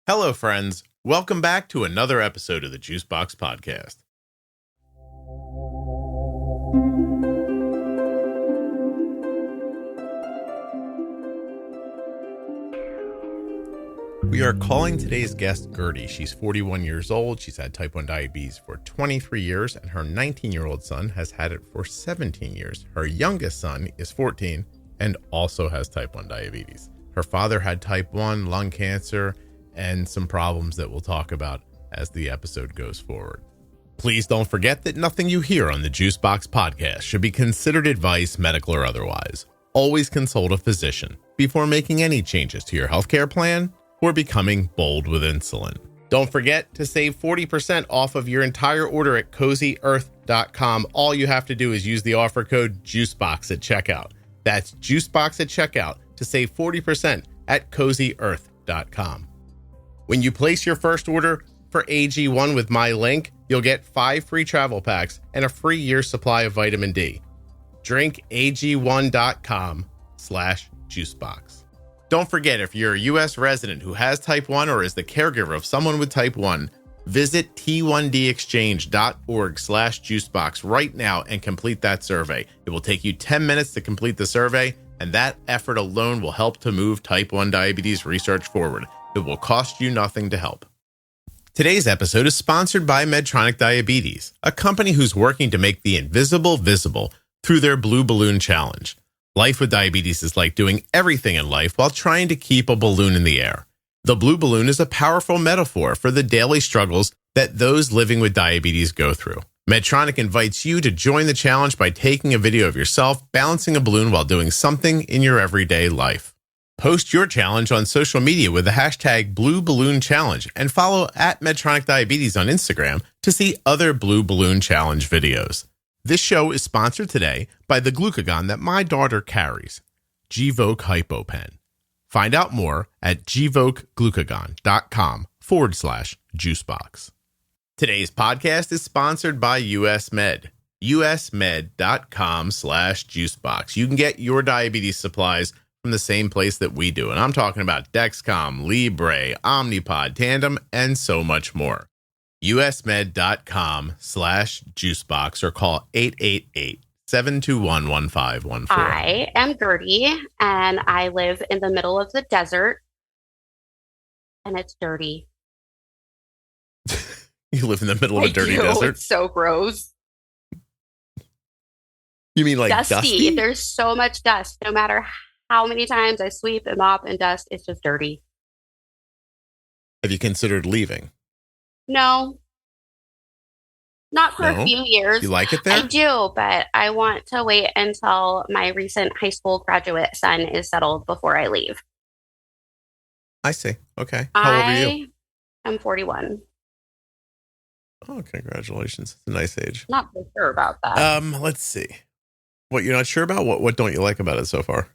Hello, friends. Welcome back to another episode of the Juicebox Podcast. We are calling today's guest Gertie. She's 41 years old. She's had type 1 diabetes for 23 years, and her 19-year-old son has had it for 17 years. Her youngest son is 14 and also has type 1 diabetes. Her father had type 1 lung cancer and some problems that we'll talk about as the episode goes forward. Please don't forget that nothing you hear on the Juicebox Podcast should be considered advice, medical or otherwise. Always consult a physician before making any changes to your healthcare plan or becoming bold with insulin. Don't forget to save 40% off of your entire order at CozyEarth.com. All you have to do is use the offer code JUICEBOX at checkout. That's JUICEBOX at checkout to save 40% at CozyEarth.com. When you place your first order for AG1 with my link, you'll get 5 free travel packs and a free year's supply of vitamin D. Drink AG1.com/juicebox. Don't forget, if you're a U.S. resident who has type 1 or is the caregiver of someone with type 1, visit t1dexchange.org/juicebox right now and complete that survey. It will take you 10 minutes to complete the survey, and that effort alone will help to move type 1 diabetes research forward. It will cost you nothing to help. Today's episode is sponsored by Medtronic Diabetes, a company who's working to make the invisible visible through their Blue Balloon Challenge. Life with diabetes is like doing everything in life while trying to keep a balloon in the air. The blue balloon is a powerful metaphor for the daily struggles that those living with diabetes go through. Medtronic invites you to join the challenge by taking a video of yourself balancing a balloon while doing something in your everyday life. Post your challenge on social media with the hashtag Blue Balloon Challenge and follow at Medtronic Diabetes on Instagram to see other Blue Balloon Challenge videos. This show is sponsored today by the glucagon that my daughter carries, Gvoke HypoPen. Find out more at gvokeglucagon.com/juicebox. Today's podcast is sponsored by US Med, usmed.com/juicebox. You can get your diabetes supplies from the same place that we do. And I'm talking about Dexcom, Libre, Omnipod, Tandem, and so much more. usmed.com/juicebox or call 888-721-1514. I am Gertie, and I live in the middle of the desert, and it's dirty. You live in the middle of a dirty desert? It's so gross. You mean like dusty? There's so much dust. No matter how many times I sweep and mop and dust, it's just dirty. Have you considered leaving? No. Not for a few years. You like it there? I do, but I want to wait until my recent high school graduate son is settled before I leave. I see. Okay. How old are you? I'm 41. Oh, congratulations. It's a nice age. Not so sure about that. Let's see. What you're not sure about? What don't you like about it so far?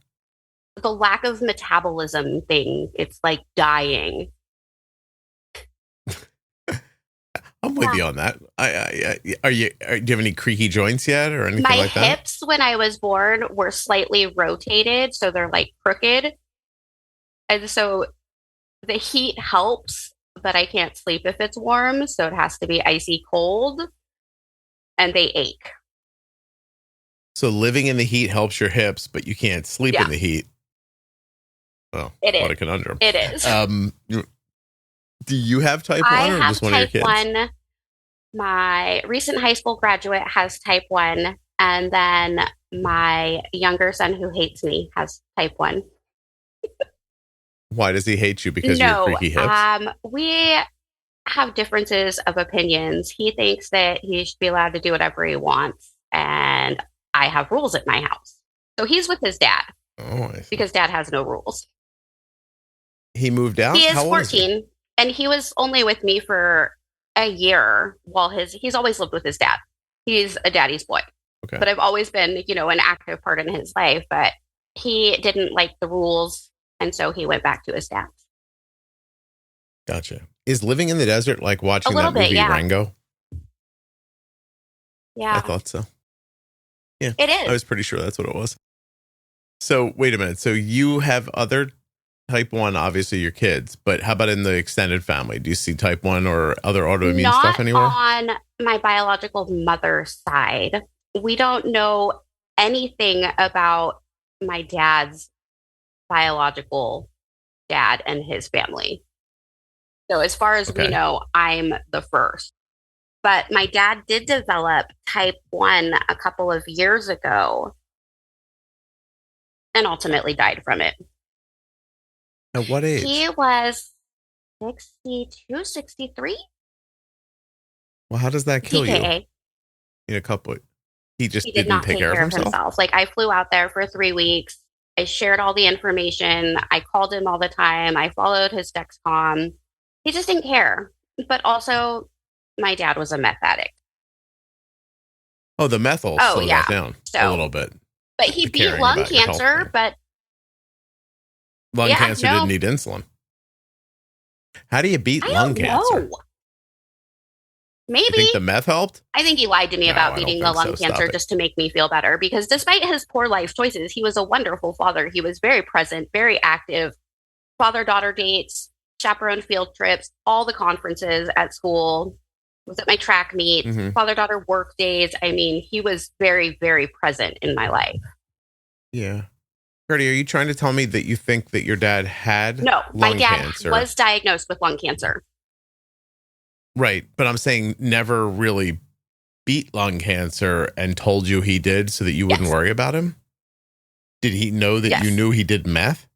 The lack of metabolism thing. It's like dying. I'm with you on that. Do you have any creaky joints yet or anything like that? My hips, when I was born, were slightly rotated, so they're like crooked. And so the heat helps, but I can't sleep if it's warm, so it has to be icy cold, and they ache. So living in the heat helps your hips, but you can't sleep in the heat. Oh, what a conundrum. It is. Do you have type 1 or just one of your kids? I have type 1. My recent high school graduate has type 1. And then my younger son who hates me has type 1. Why does he hate you? Because of your creaky hips? We have differences of opinions. He thinks that he should be allowed to do whatever he wants. And I have rules at my house. So he's with his dad. Oh, I see. Because dad has no rules. He moved out? He is 14. And he was only with me for a year while he's always lived with his dad. He's a daddy's boy. Okay. But I've always been, an active part in his life. But he didn't like the rules. And so he went back to his dad. Gotcha. Is living in the desert like watching that movie Rango? Yeah. I thought so. Yeah. It is. I was pretty sure that's what it was. So wait a minute. So you have other type 1, obviously your kids, but how about in the extended family? Do you see type 1 or other autoimmune stuff anywhere? Not on my biological mother's side. We don't know anything about my dad's biological dad and his family. So as far as we know, I'm the first. But my dad did develop type 1 a couple of years ago and ultimately died from it. At what age? He was 62, 63. Well, how does that kill DKA. you? In a couple. He just did didn't not take care of himself. Like, I flew out there for 3 weeks. I shared all the information. I called him all the time. I followed his Dexcom. He just didn't care. But also, my dad was a meth addict. Oh, the meth will slow that down a little bit. But he beat lung cancer, but... Lung cancer didn't need insulin. How do you beat lung cancer? Know. Maybe. You think the meth helped? I think he lied to me about beating the lung cancer just to make me feel better. Because despite his poor life choices, he was a wonderful father. He was very present, very active. Father-daughter dates, chaperone field trips, all the conferences at school. Was at my track meet, father-daughter work days. I mean, he was very, very present in my life. Yeah. Gertie, are you trying to tell me that you think that your dad had my dad cancer? Was diagnosed with lung cancer. Right. But I'm saying never really beat lung cancer and told you he did so that you wouldn't worry about him? Did he know that you knew he did meth?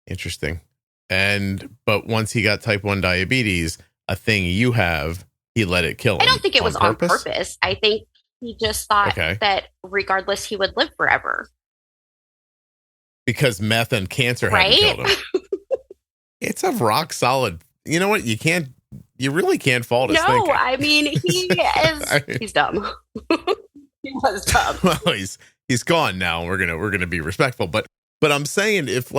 Interesting. But once he got type 1 diabetes, a thing you have, he let it kill him. I don't think it was on purpose. I think he just thought that regardless, he would live forever. Because meth and cancer hadn't killed him. It's a rock solid. You know what? You really can't fault his thinking. No, I mean, he's dumb. He was dumb. Well, he's gone now. We're gonna be respectful. But I'm saying if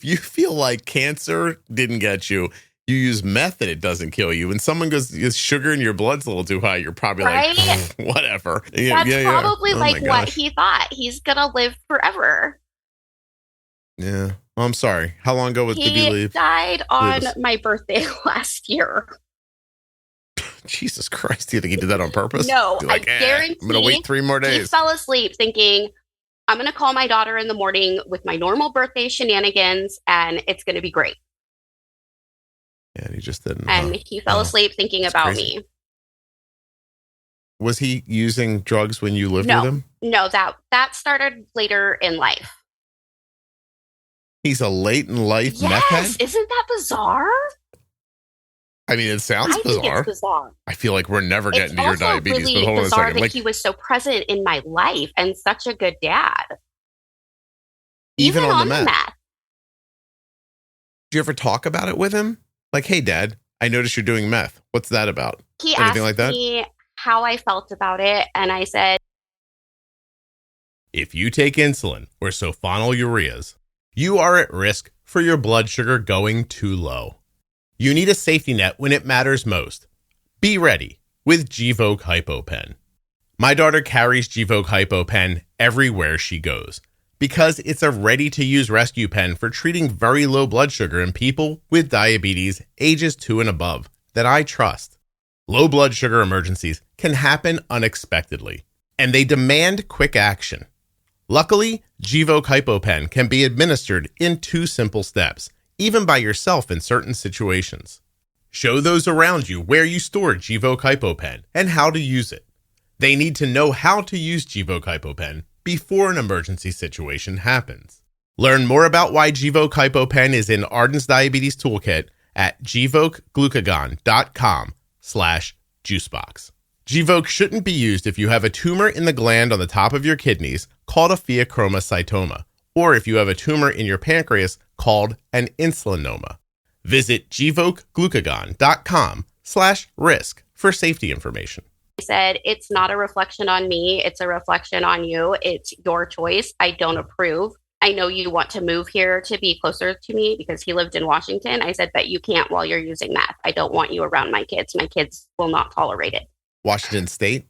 you feel like cancer didn't get you, you use meth and it doesn't kill you. When someone goes sugar in your blood's a little too high, you're probably like, whatever. That's probably what he thought. He's gonna live forever. Yeah. Well, I'm sorry. How long ago did you leave? He died on my birthday last year. Jesus Christ. Do you think he did that on purpose? No, I guarantee. I'm going to wait 3 more days. He fell asleep thinking, I'm going to call my daughter in the morning with my normal birthday shenanigans, and it's going to be great. Yeah, he just didn't. And he fell asleep thinking about me. Was he using drugs when you lived with him? No, that started later in life. He's a late in life meth head? Isn't that bizarre? I mean, it sounds bizarre. I think it's bizarre. I feel like we're never getting to your diabetes. Really but hold on a second. That he was so present in my life and such a good dad. Even on the meth. Did you ever talk about it with him? Like, hey, Dad, I noticed you're doing meth. What's that about? He asked me how I felt about it, and I said, if you take insulin or sulfonylureas, you are at risk for your blood sugar going too low. You need a safety net when it matters most. Be ready with Gvoke HypoPen. My daughter carries Gvoke HypoPen everywhere she goes because it's a ready-to-use rescue pen for treating very low blood sugar in people with diabetes ages 2 and above that I trust. Low blood sugar emergencies can happen unexpectedly, and they demand quick action. Luckily, Gvoke HypoPen can be administered in 2 simple steps, even by yourself in certain situations. Show those around you where you store Gvoke HypoPen and how to use it. They need to know how to use Gvoke HypoPen before an emergency situation happens. Learn more about why Gvoke HypoPen is in Arden's Diabetes Toolkit at gvokeglucagon.com/juicebox. Gvoke shouldn't be used if you have a tumor in the gland on the top of your kidneys called a pheochromocytoma, or if you have a tumor in your pancreas called an insulinoma. Visit gvokeglucagon.com/risk for safety information. I said, it's not a reflection on me. It's a reflection on you. It's your choice. I don't approve. I know you want to move here to be closer to me because he lived in Washington. I said, but you can't while you're using meth. I don't want you around my kids. My kids will not tolerate it. Washington State?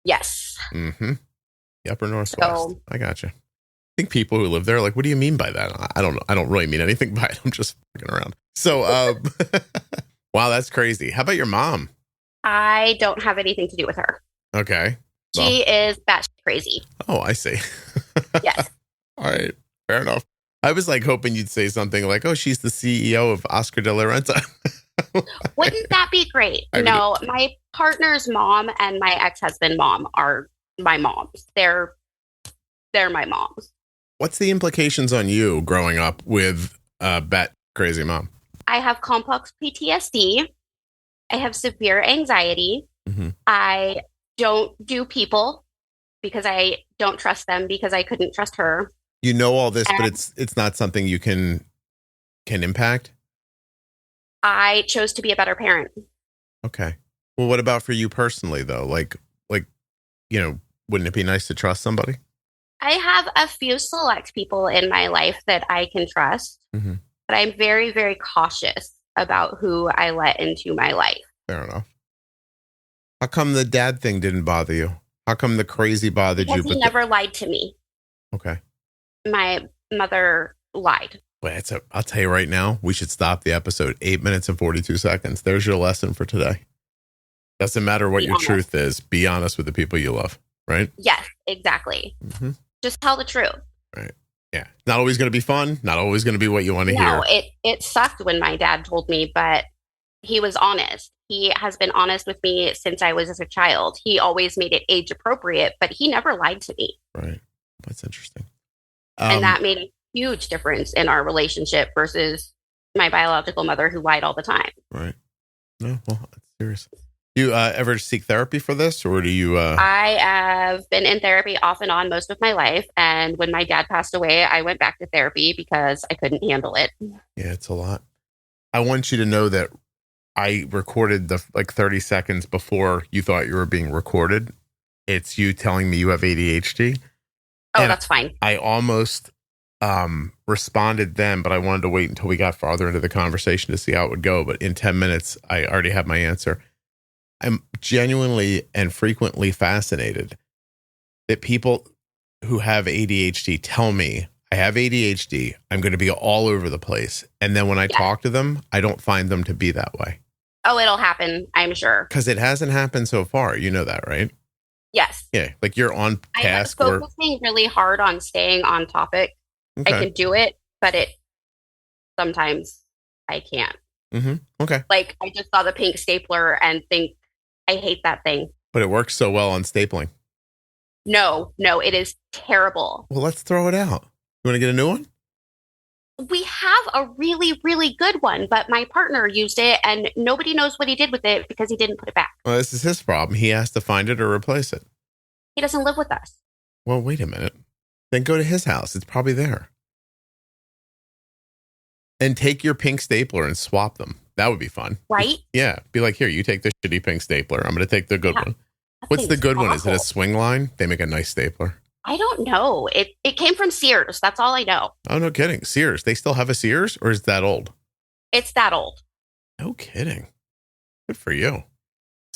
Yes. Mm-hmm. The upper northwest. I gotcha. think people who live there are like, what do you mean by that? I don't know. I don't really mean anything by it. I'm just fucking around. So, wow, that's crazy. How about your mom? I don't have anything to do with her. Okay. She is batshit crazy. Oh, I see. Yes. All right. Fair enough. I was like hoping you'd say something like, oh, she's the CEO of Oscar de la Renta. Wouldn't that be great? No, my partner's mom and my ex-husband mom are my moms. They're my moms. What's the implications on you growing up with a bat crazy mom? I have complex PTSD. I have severe anxiety. Mm-hmm. I don't do people because I don't trust them because I couldn't trust her. You know all this, but it's not something you can impact? I chose to be a better parent. Okay. Well, what about for you personally, though? Like, wouldn't it be nice to trust somebody? I have a few select people in my life that I can trust, mm-hmm. but I'm very, very cautious about who I let into my life. Fair enough. How come the dad thing didn't bother you? How come the crazy bothered you? Because he never lied to me. Okay. My mother lied. Wait, I'll tell you right now, we should stop the episode. 8 minutes and 42 seconds. There's your lesson for today. Doesn't matter what your truth is. Be honest with the people you love, right? Yes, exactly. Mm-hmm. Just tell the truth. Right. Yeah. Not always going to be fun. Not always going to be what you want to hear. No, it sucked when my dad told me, but he was honest. He has been honest with me since I was a child. He always made it age appropriate, but he never lied to me. Right. That's interesting. And that made a huge difference in our relationship versus my biological mother who lied all the time. Right. No, well, that's serious. You ever seek therapy for this, or do you? I have been in therapy off and on most of my life. And when my dad passed away, I went back to therapy because I couldn't handle it. Yeah, it's a lot. I want you to know that I recorded the 30 seconds before you thought you were being recorded. It's you telling me you have ADHD. Oh, that's fine. I almost responded then, but I wanted to wait until we got farther into the conversation to see how it would go. But in 10 minutes, I already have my answer. I'm genuinely and frequently fascinated that people who have ADHD tell me, I have ADHD, I'm going to be all over the place. And then when I talk to them, I don't find them to be that way. Oh, it'll happen, I'm sure. Because it hasn't happened so far. You know that, right? Yes. Yeah, like you're on task. I'm focusing really hard on staying on topic. Okay. I can do it, but sometimes I can't. Mm-hmm. Okay. Like I just saw the pink stapler and think, I hate that thing. But it works so well on stapling. No, it is terrible. Well, let's throw it out. You want to get a new one? We have a really, really good one, but my partner used it and nobody knows what he did with it because he didn't put it back. Well, this is his problem. He has to find it or replace it. He doesn't live with us. Well, wait a minute. Then go to his house. It's probably there. And take your pink stapler and swap them. That would be fun. Right? Yeah. Be like, here, you take the shitty pink stapler. I'm going to take the good one. What's the good one? Is it a swing line? They make a nice stapler. I don't know. It came from Sears. That's all I know. Oh, no kidding. Sears. They still have a Sears, or is that old? It's that old. No kidding. Good for you.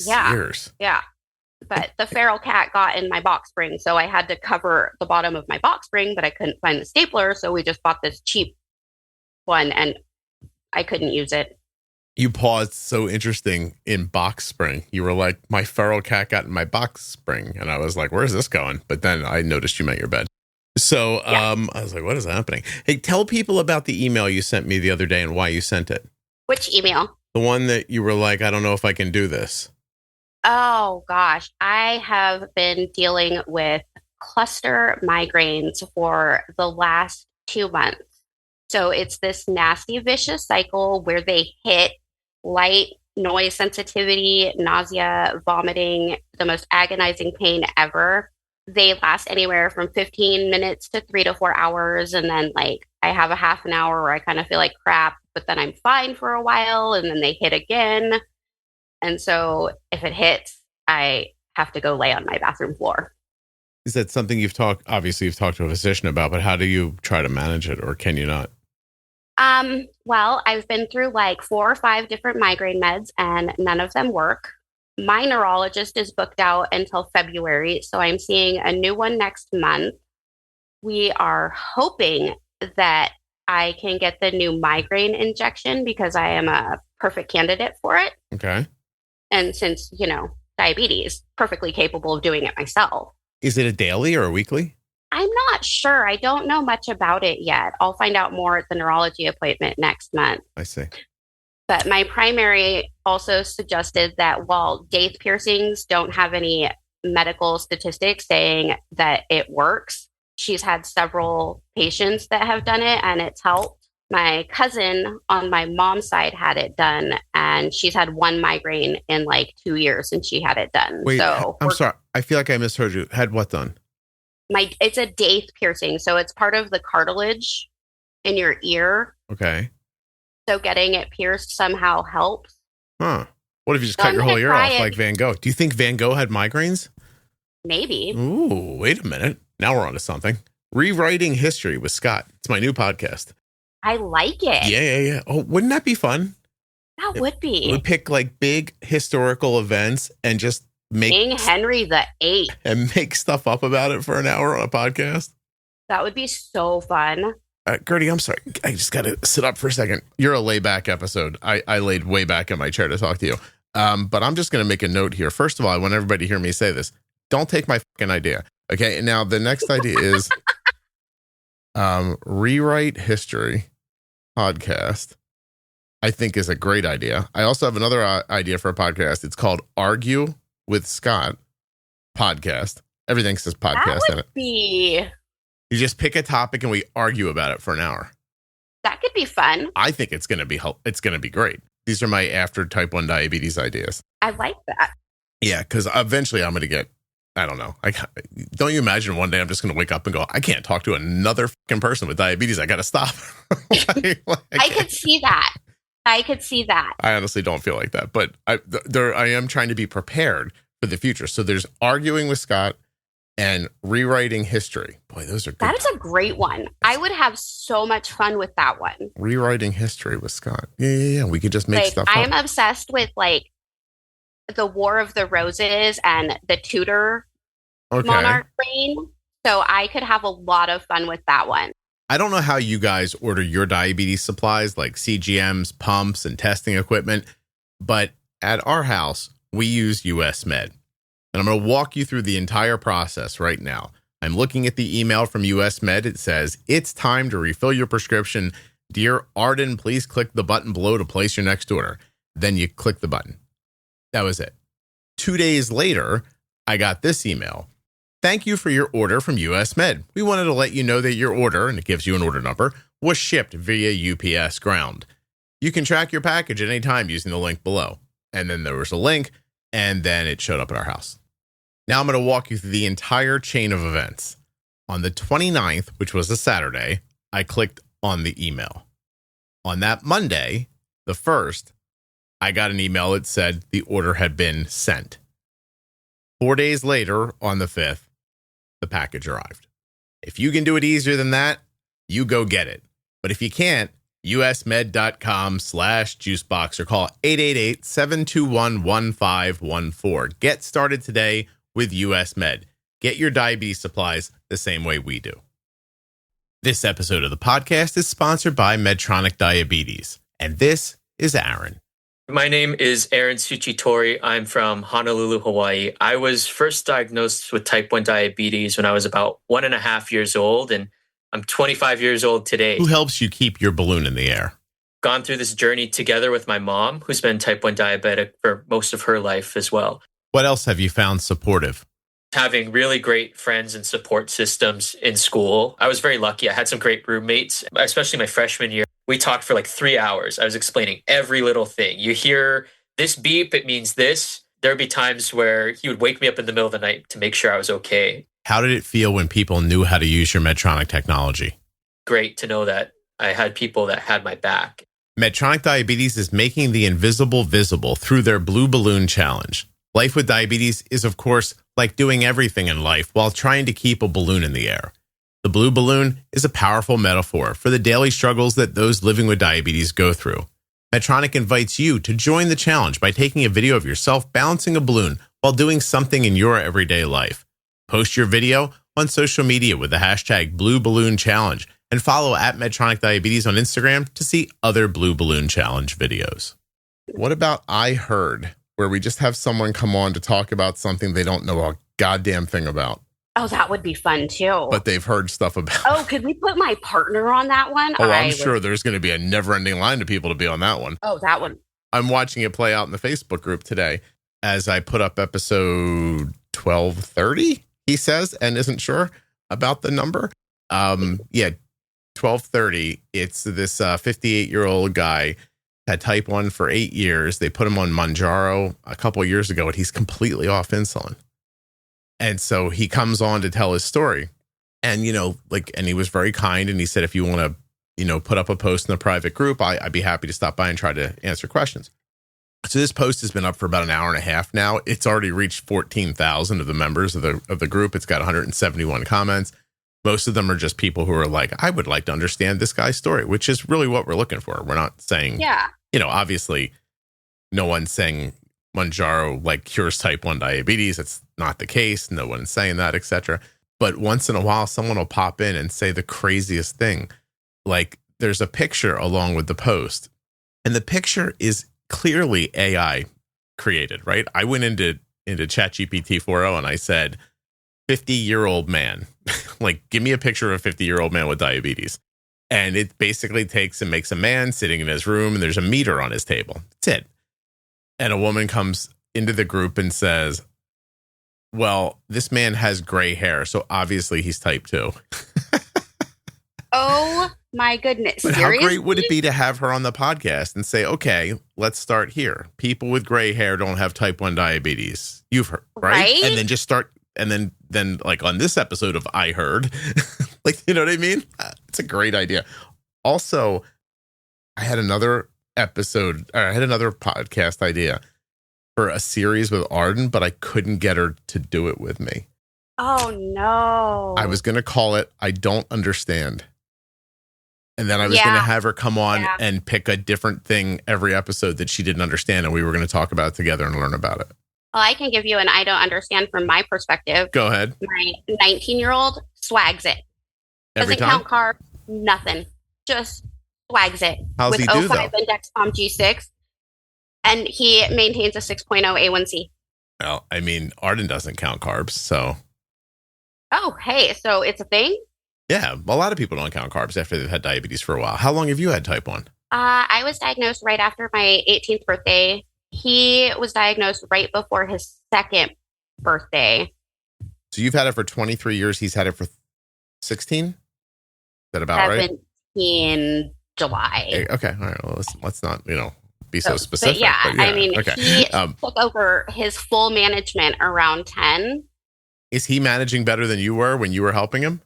Yeah. Sears. Yeah. But the feral cat got in my box spring, so I had to cover the bottom of my box spring, but I couldn't find the stapler, so we just bought this cheap one, and I couldn't use it. You paused so interesting in box spring. You were like, my feral cat got in my box spring. And I was like, where's this going? But then I noticed you meant your bed. So I was like, what is happening? Hey, tell people about the email you sent me the other day and why you sent it. Which email? The one that you were like, I don't know if I can do this. Oh, gosh. I have been dealing with cluster migraines for the last 2 months. So it's this nasty, vicious cycle where they hit light, noise sensitivity, nausea, vomiting, the most agonizing pain ever. They last anywhere from 15 minutes to 3 to 4 hours. And then like I have a half an hour where I kind of feel like crap, but then I'm fine for a while and then they hit again. And so if it hits, I have to go lay on my bathroom floor. Is that something you've talked to a physician about, but how do you try to manage it, or can you not? Well, I've been through like 4 or 5 different migraine meds and none of them work. My neurologist is booked out until February, so I'm seeing a new one next month. we are hoping that I can get the new migraine injection because I am a perfect candidate for it. Okay. And since, diabetes, perfectly capable of doing it myself. Is it a daily or a weekly? I'm not sure. I don't know much about it yet. I'll find out more at the neurology appointment next month. I see. But my primary also suggested that while daith piercings don't have any medical statistics saying that it works, she's had several patients that have done it and it's helped. My cousin on my mom's side had it done, and she's had one migraine in like 2 years since she had it done. Wait, so I'm sorry. I feel like I misheard you. Had what done? It's a daith piercing, so it's part of the cartilage in your ear. Okay. So getting it pierced somehow helps. Huh. What if you just cut your whole ear off like Van Gogh? Do you think Van Gogh had migraines? Maybe. Ooh, wait a minute. Now we're on to something. Rewriting History with Scott. It's my new podcast. I like it. Yeah. Oh, wouldn't that be fun? That would be. We pick like big historical events and just make King Henry VIII and make stuff up about it for an hour on a podcast. That would be so fun. Gertie, I'm sorry. I just got to sit up for a second. You're a layback episode. I laid way back in my chair to talk to you. But I'm just going to make a note here. First of all, I want everybody to hear me say this. Don't take my fucking idea. Okay. And now the next idea is Rewrite History podcast. I think is a great idea. I also have another idea for a podcast. It's called Argue with Scott podcast. Everything says podcast in it. You just pick a topic and we argue about it for an hour. That could be fun. I think it's going to be great. These are my after type 1 diabetes ideas. I like that. Yeah, because eventually I'm going to get, I don't know. Don't you imagine one day I'm just going to wake up and go, I can't talk to another fucking person with diabetes. I got to stop. I could see that. I honestly don't feel like that, but I am trying to be prepared for the future. So there's Arguing with Scott and Rewriting History. Boy, those are good. That is a great one. I would have so much fun with that one. Rewriting History with Scott. Yeah. We could just make stuff up. I am obsessed with like the War of the Roses and the Tudor monarch reign. So I could have a lot of fun with that one. I don't know how you guys order your diabetes supplies like CGMs, pumps, and testing equipment, but at our house, we use US Med. And I'm going to walk you through the entire process right now. I'm looking at the email from US Med. It says, it's time to refill your prescription. Dear Arden, please click the button below to place your next order. Then you click the button. That was it. 2 days later, I got this email. Thank you for your order from US Med. We wanted to let you know that your order, and it gives you an order number, was shipped via UPS ground. You can track your package at any time using the link below. And then there was a link, and then it showed up at our house. Now I'm going to walk you through the entire chain of events. On the 29th, which was a Saturday, I clicked on the email. On that Monday, the 1st, I got an email that said the order had been sent. 4 days later, on the 5th, the package arrived. If you can do it easier than that, you go get it. But if you can't, usmed.com/juicebox or call 888-721-1514. Get started today with US Med. Get your diabetes supplies the same way we do. This episode of the podcast is sponsored by Medtronic Diabetes. And this is Aaron. My name is Aaron Tsuchitori. I'm from Honolulu, Hawaii. I was first diagnosed with type 1 diabetes when I was about 1.5 years old, and I'm 25 years old today. Who helps you keep your balloon in the air? Gone through this journey together with my mom, who's been type 1 diabetic for most of her life as well. What else have you found supportive? Having really great friends and support systems in school. I was very lucky. I had some great roommates, especially my freshman year. We talked for like 3 hours. I was explaining every little thing. You hear this beep, it means this. There'd be times where he would wake me up in the middle of the night to make sure I was okay. How did it feel when people knew how to use your Medtronic technology? Great to know that I had people that had my back. Medtronic Diabetes is making the invisible visible through their Blue Balloon Challenge. Life with diabetes is, of course, like doing everything in life while trying to keep a balloon in the air. The blue balloon is a powerful metaphor for the daily struggles that those living with diabetes go through. Medtronic invites you to join the challenge by taking a video of yourself balancing a balloon while doing something in your everyday life. Post your video on social media with the hashtag Blue Balloon Challenge and follow at Medtronic Diabetes on Instagram to see other Blue Balloon Challenge videos. What about I Heard, where we just have someone come on to talk about something they don't know a goddamn thing about? Oh, that would be fun too. But they've heard stuff about. Oh, could we put my partner on that one? Oh, I'm sure there's going to be a never-ending line of people to be on that one. Oh, that one. I'm watching it play out in the Facebook group today as I put up episode 1230, he says, and isn't sure about the number. 1230. It's this 58-year-old guy, had type 1 for 8 years. They put him on Mounjaro a couple of years ago, and he's completely off insulin. And so he comes on to tell his story. And, and he was very kind. And he said, if you want to, put up a post in the private group, I'd be happy to stop by and try to answer questions. So this post has been up for about an hour and a half now. It's already reached 14,000 of the members of the group. It's got 171 comments. Most of them are just people who are like, I would like to understand this guy's story, which is really what we're looking for. We're not saying, obviously no one's saying Mounjaro like cures type 1 diabetes. It's not the case. No one's saying that, etc. But once in a while, someone will pop in and say the craziest thing. Like there's a picture along with the post, and the picture is clearly AI created, right? I went into ChatGPT 4.0 and I said, 50-year-old man, like give me a picture of a 50-year-old man with diabetes. And it basically takes and makes a man sitting in his room and there's a meter on his table. That's it. And a woman comes into the group and says, well, this man has gray hair, so obviously he's type 2. Oh my goodness. But seriously? How great would it be to have her on the podcast and say, okay, let's start here. People with gray hair don't have type 1 diabetes. You've heard, right? And then just start, and then like on this episode of I Heard, like, you know what I mean? It's a great idea. Also, I had another podcast idea for a series with Arden, but I couldn't get her to do it with me. Oh, no. I was going to call it I Don't Understand. And then I was going to have her come on and pick a different thing every episode that she didn't understand, and we were going to talk about it together and learn about it. Well, I can give you an I don't understand from my perspective. Go ahead. My 19-year-old swags it. Every Doesn't time? count carb, nothing. Just swags it. How's with he do, 05 though? and Dexcom G6. And he maintains a 6.0 A1C. Well, I mean, Arden doesn't count carbs, so. Oh, hey, so it's a thing? Yeah, a lot of people don't count carbs after they've had diabetes for a while. How long have you had type 1? I was diagnosed right after my 18th birthday. He was diagnosed right before his second birthday. So you've had it for 23 years. He's had it for 16? Is that about right? 17 July. Okay, all right. Well, let's not, be so specific. But I mean, okay. He took over his full management around 10. Is he managing better than you were when you were helping him?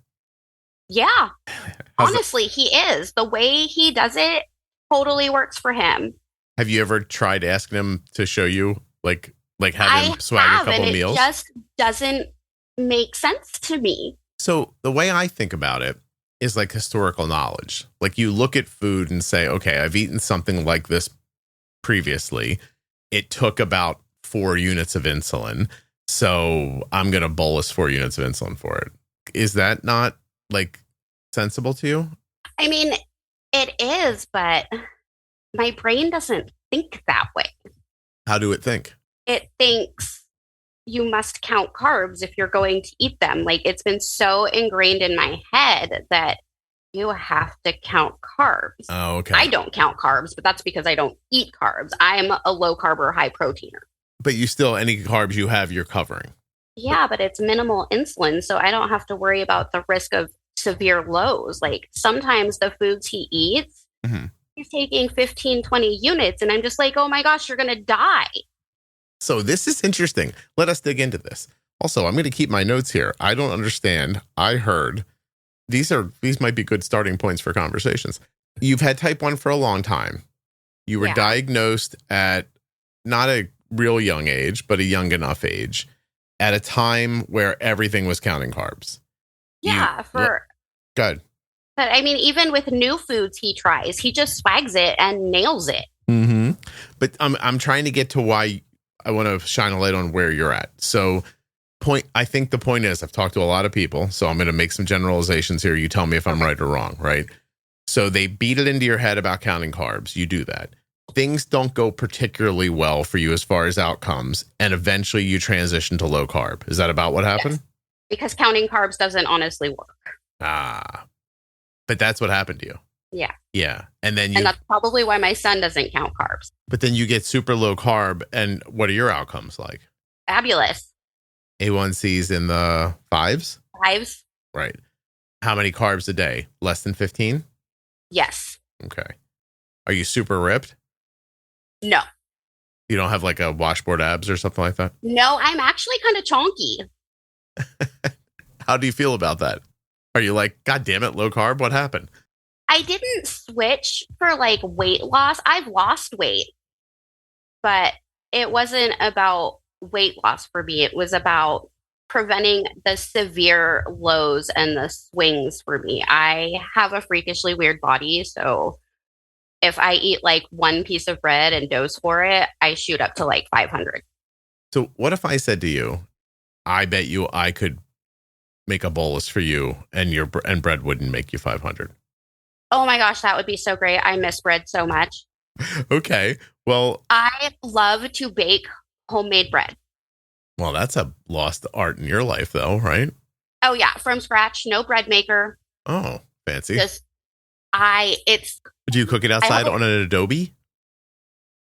Yeah. Honestly, he is. The way he does it totally works for him. Have you ever tried asking him to show you, like have him swag a couple meals? It just doesn't make sense to me. So the way I think about it is like historical knowledge. Like you look at food and say, okay, I've eaten something like this previously. It took about 4 units of insulin. So I'm going to bolus 4 units of insulin for it. Is that not like sensible to you? I mean, it is, but my brain doesn't think that way. How do it think? It thinks you must count carbs if you're going to eat them. Like it's been so ingrained in my head that you have to count carbs. Oh, okay. I don't count carbs, but that's because I don't eat carbs. I'm a low carb or high proteiner. But you still, any carbs you have, you're covering. Yeah, but it's minimal insulin, so I don't have to worry about the risk of severe lows. Like sometimes the foods he eats, he's taking 15, 20 units, and I'm just like, oh my gosh, you're going to die. So this is interesting. Let us dig into this. Also, I'm going to keep my notes here. I don't understand. I heard. These might be good starting points for conversations. You've had type 1 for a long time. You were diagnosed at not a real young age, but a young enough age at a time where everything was counting carbs. Yeah, good. But I mean, even with new foods he tries, he just swags it and nails it. Mm-hmm. But I'm trying to get to why I want to shine a light on where you're at. So I think the point is, I've talked to a lot of people, so I'm going to make some generalizations here. You tell me if I'm right or wrong, right? So they beat it into your head about counting carbs. You do that. Things don't go particularly well for you as far as outcomes, and eventually you transition to low carb. Is that about what happened? Yes, because counting carbs doesn't honestly work. But that's what happened to you. Yeah. Yeah. And that's probably why my son doesn't count carbs. But then you get super low carb, and what are your outcomes like? Fabulous. A1C's in the fives? Fives. Right. How many carbs a day? Less than 15? Yes. Okay. Are you super ripped? No. You don't have like a washboard abs or something like that? No, I'm actually kind of chonky. How do you feel about that? Are you like, God damn it, low carb? What happened? I didn't switch for like weight loss. I've lost weight, but it wasn't about weight loss for me. It was about preventing the severe lows and the swings for me. I have a freakishly weird body, so if I eat like one piece of bread and dose for it, I shoot up to like 500. So what if I said to you, I bet you I could make a bolus for you and bread wouldn't make you 500? Oh my gosh, that would be so great. I miss bread so much. Okay. Well, I love to bake homemade bread. Well, that's a lost art in your life though, right? Oh yeah, from scratch, no bread maker. Oh, fancy. Do you cook it outside on an Adobe?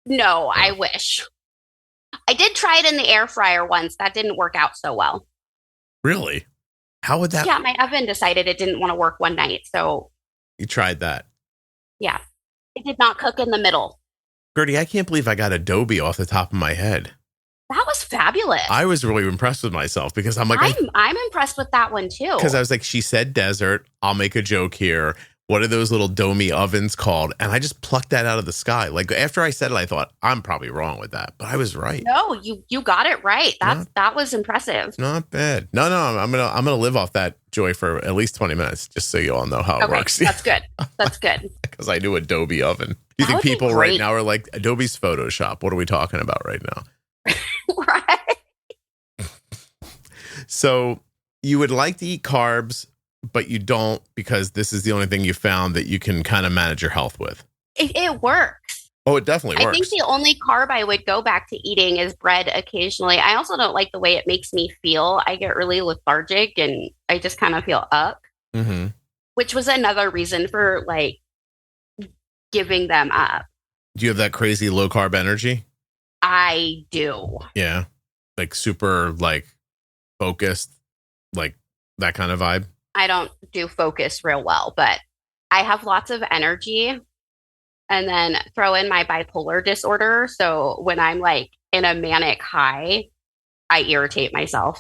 No, oh. I wish. I did try it in the air fryer once. That didn't work out so well. Really? How would that? Yeah, my oven decided it didn't want to work one night, so. You tried that? Yeah. It did not cook in the middle. Gertie, I can't believe I got Adobe off the top of my head. That was fabulous. I was really impressed with myself because I'm like, I'm impressed with that one too. Because I was like, she said desert. I'll make a joke here. What are those little domey ovens called? And I just plucked that out of the sky. Like after I said it, I thought I'm probably wrong with that, but I was right. No, you got it right. That was impressive. Not bad. No, I'm gonna live off that joy for at least 20 minutes, just so you all know how it works. That's good. That's good. Because I do Adobe oven. Do you think people right now are like, Adobe's Photoshop? What are we talking about right now? Right. So you would like to eat carbs, but you don't because this is the only thing you found that you can kind of manage your health with. It works. Oh, it definitely works. I think the only carb I would go back to eating is bread occasionally. I also don't like the way it makes me feel. I get really lethargic and I just kind of feel up, which was another reason for like giving them up. Do you have that crazy low carb energy? I do. Yeah. Like super like focused, like that kind of vibe. I don't do focus real well, but I have lots of energy and then throw in my bipolar disorder. So when I'm like in a manic high, I irritate myself.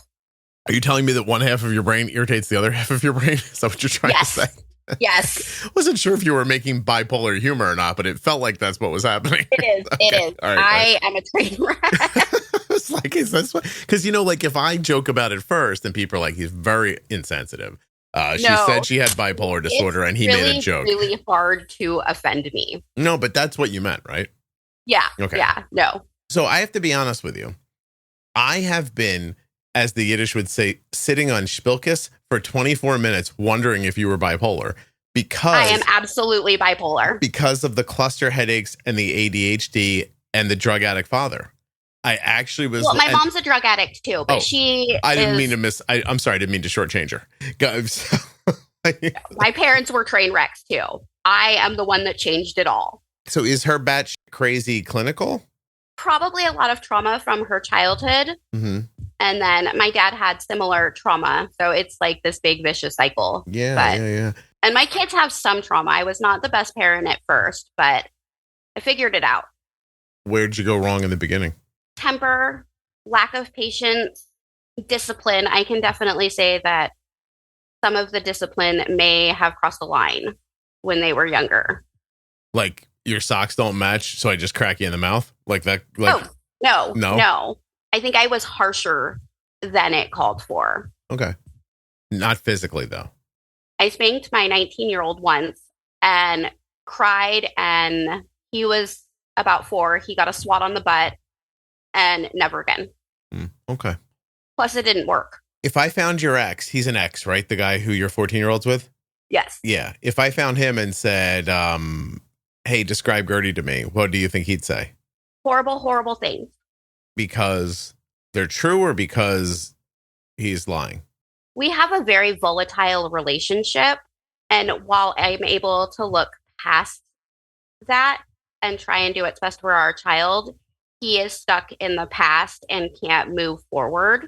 Are you telling me that one half of your brain irritates the other half of your brain? Is that what you're trying to say? Yes. Wasn't sure if you were making bipolar humor or not, but it felt like that's what was happening. It is. Okay. It is. Right, I am a train wreck. It's like, is this what? Because, you know, like if I joke about it first and people are like, he's very insensitive. She said she had bipolar disorder and he made a joke. It's really hard to offend me. No, but that's what you meant, right? Yeah. Okay. Yeah. No. So I have to be honest with you. I have been, as the Yiddish would say, sitting on Spilkes for 24 minutes wondering if you were bipolar because I am absolutely bipolar because of the cluster headaches and the ADHD and the drug addict father. I actually was. Well, my mom's a drug addict too, but I didn't mean to miss. I'm sorry, I didn't mean to shortchange her. My parents were train wrecks too. I am the one that changed it all. So is her batch crazy clinical? Probably a lot of trauma from her childhood. Mm-hmm. And then my dad had similar trauma. So it's like this big vicious cycle. Yeah. And my kids have some trauma. I was not the best parent at first, but I figured it out. Where'd you go wrong in the beginning? Temper, lack of patience, discipline. I can definitely say that some of the discipline may have crossed the line when they were younger. Like your socks don't match, so I just crack you in the mouth? Like that? Like, No. I think I was harsher than it called for. Okay. Not physically, though. I spanked my 19-year-old once and cried, and he was about 4. He got a swat on the butt and never again. Okay. Plus, it didn't work. If I found your ex, he's an ex, right? The guy who your 14-year-old's with? Yes. Yeah. If I found him and said, hey, describe Gertie to me, what do you think he'd say? Horrible, horrible things. Because they're true or because he's lying? We have a very volatile relationship. And while I'm able to look past that and try and do what's best for our child, he is stuck in the past and can't move forward.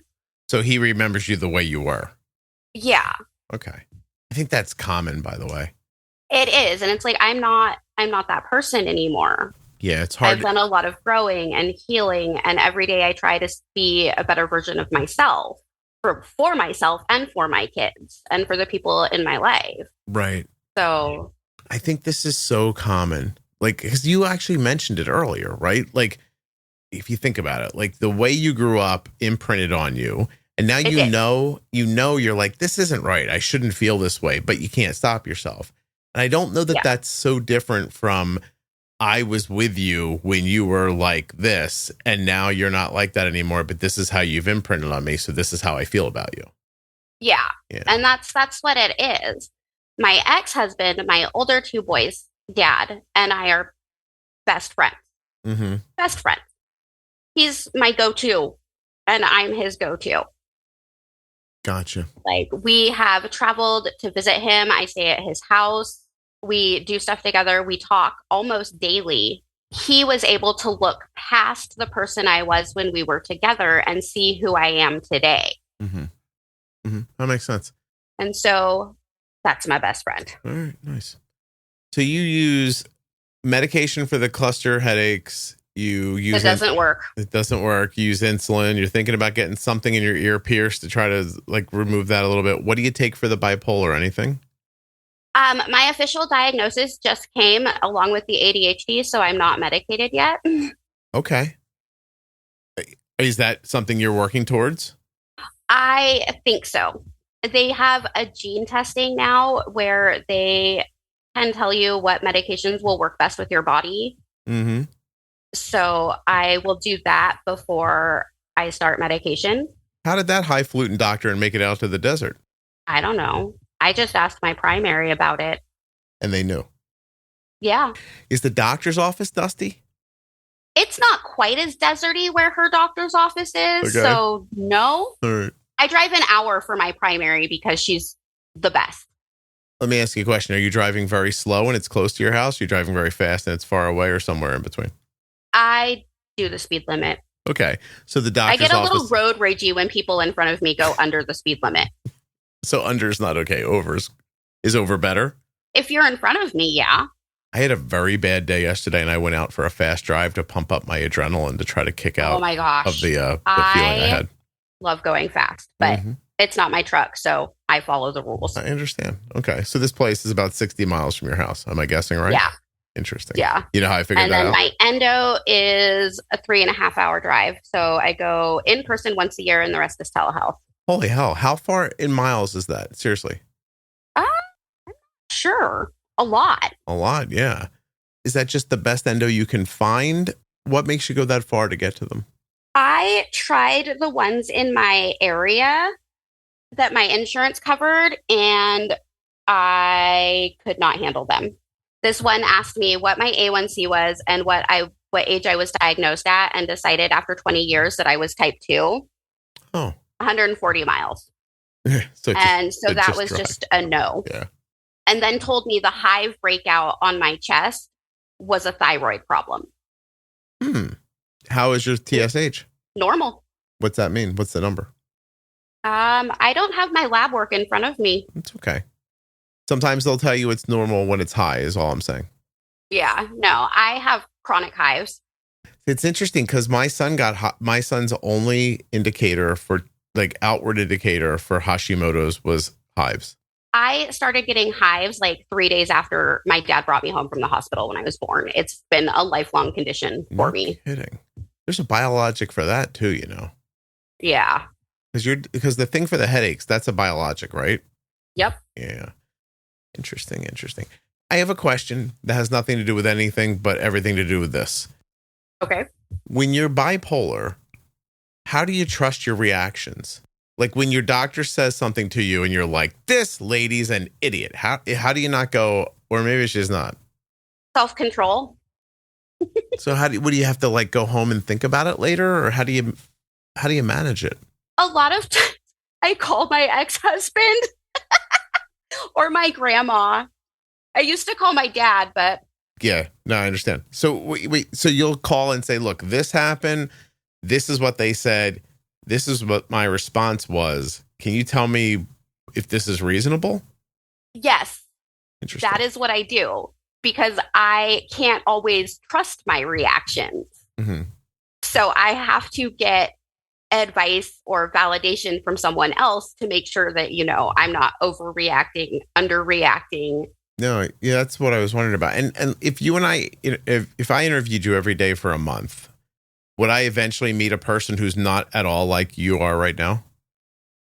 So he remembers you the way you were? Yeah. Okay. I think that's common, by the way. It is. And it's like, I'm not that person anymore. Yeah, it's hard. I've done a lot of growing and healing. And every day I try to be a better version of myself for myself and for my kids and for the people in my life. Right. So I think this is so common. Like, because you actually mentioned it earlier, right? Like, if you think about it, like the way you grew up imprinted on you. And now you're like, this isn't right. I shouldn't feel this way, but you can't stop yourself. And I don't know that that's so different from I was with you when you were like this, and now you're not like that anymore, but this is how you've imprinted on me. So this is how I feel about you. Yeah. And that's what it is. My ex-husband, my older two boys' dad, and I are best friends. Mm-hmm. Best friends. He's my go-to, and I'm his go-to. Gotcha. Like, we have traveled to visit him. I stay at his house. We do stuff together. We talk almost daily. He was able to look past the person I was when we were together and see who I am today. Mm-hmm. Mm-hmm. That makes sense. And so that's my best friend. All right. Nice. So you use medication for the cluster headaches. You use it doesn't work. It doesn't work. You use insulin. You're thinking about getting something in your ear pierced to try to like remove that a little bit. What do you take for the bipolar? Anything? My official diagnosis just came along with the ADHD, so I'm not medicated yet. Okay. Is that something you're working towards? I think so. They have a gene testing now where they can tell you what medications will work best with your body. Mm-hmm. So I will do that before I start medication. How did that highfalutin doctor and make it out to the desert? I don't know. I just asked my primary about it. And they knew. Yeah. Is the doctor's office dusty? It's not quite as deserty where her doctor's office is. Okay. So no. All right. I drive an hour for my primary because she's the best. Let me ask you a question. Are you driving very slow and it's close to your house? Are you driving very fast and it's far away, or somewhere in between? I do the speed limit. Okay. So the doctor's I get a office... little road ragey when people in front of me go under the speed limit. So under is not okay. Over is over better? If you're in front of me, yeah. I had a very bad day yesterday, and I went out for a fast drive to pump up my adrenaline to try to kick out oh my gosh. of the feeling I had. Love going fast, but it's not my truck, so I follow the rules. I understand. Okay. So this place is about 60 miles from your house. Am I guessing right? Yeah. Interesting. Yeah. You know how I figured that out? And then my endo is a 3.5 hour drive. So I go in person once a year and the rest is telehealth. Holy hell. How far in miles is that? Seriously. I'm not sure. A lot. A lot. Yeah. Is that just the best endo you can find? What makes you go that far to get to them? I tried the ones in my area that my insurance covered, and I could not handle them. This one asked me what my A1C was and what age I was diagnosed at, and decided after 20 years that I was type 2. Oh. 140 miles. So that was just a no. Yeah. And then told me the hive breakout on my chest was a thyroid problem. How is your TSH? Normal. What's that mean? What's the number? I don't have my lab work in front of me. It's okay. Sometimes they'll tell you it's normal when it's high, is all I'm saying. Yeah, no, I have chronic hives. It's interesting because my son's only indicator for like outward indicator for Hashimoto's was hives. I started getting hives like 3 days after my dad brought me home from the hospital when I was born. It's been a lifelong condition for me. Kidding. There's a biologic for that too, you know. Yeah. Because the thing for the headaches, that's a biologic, right? Yep. Yeah. Interesting. I have a question that has nothing to do with anything, but everything to do with this. Okay. When you're bipolar, how do you trust your reactions? Like when your doctor says something to you and you're like, this lady's an idiot. How do you not go, or maybe she's not? Self-control. So what do you have to like go home and think about it later? Or how do you manage it? A lot of times I call my ex-husband or my grandma. I used to call my dad, but. Yeah, no, I understand. So wait, so you'll call and say, look, this happened. This is what they said. This is what my response was. Can you tell me if this is reasonable? Yes. Interesting. That is what I do because I can't always trust my reactions. Mm-hmm. So I have to get advice or validation from someone else to make sure that, I'm not overreacting, underreacting. No, yeah, that's what I was wondering about. And if you and I, if I interviewed you every day for a month, would I eventually meet a person who's not at all like you are right now?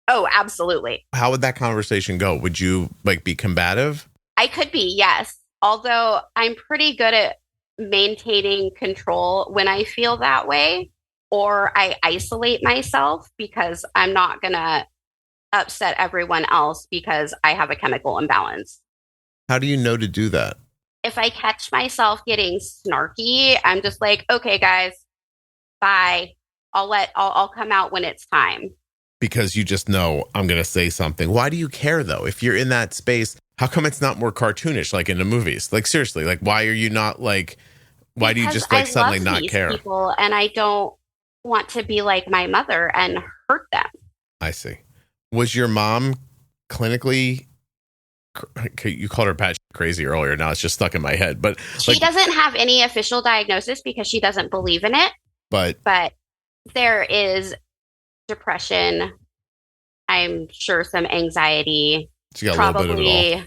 Oh, absolutely. How would that conversation go? Would you like be combative? I could be, yes. Although I'm pretty good at maintaining control when I feel that way, or I isolate myself because I'm not going to upset everyone else because I have a chemical imbalance. How do you know to do that? If I catch myself getting snarky, I'm just like, okay, guys, bye. I'll come out when it's time. Because you just know I'm going to say something. Why do you care though? If you're in that space, how come it's not more cartoonish like in the movies? Like seriously, like why are you not like, why do you just like suddenly not care? People, and I don't want to be like my mother and hurt them. I see. Was your mom clinically, you called her Pat crazy earlier. Now it's just stuck in my head, but she doesn't have any official diagnosis because she doesn't believe in it. But there is depression. I'm sure some anxiety, probably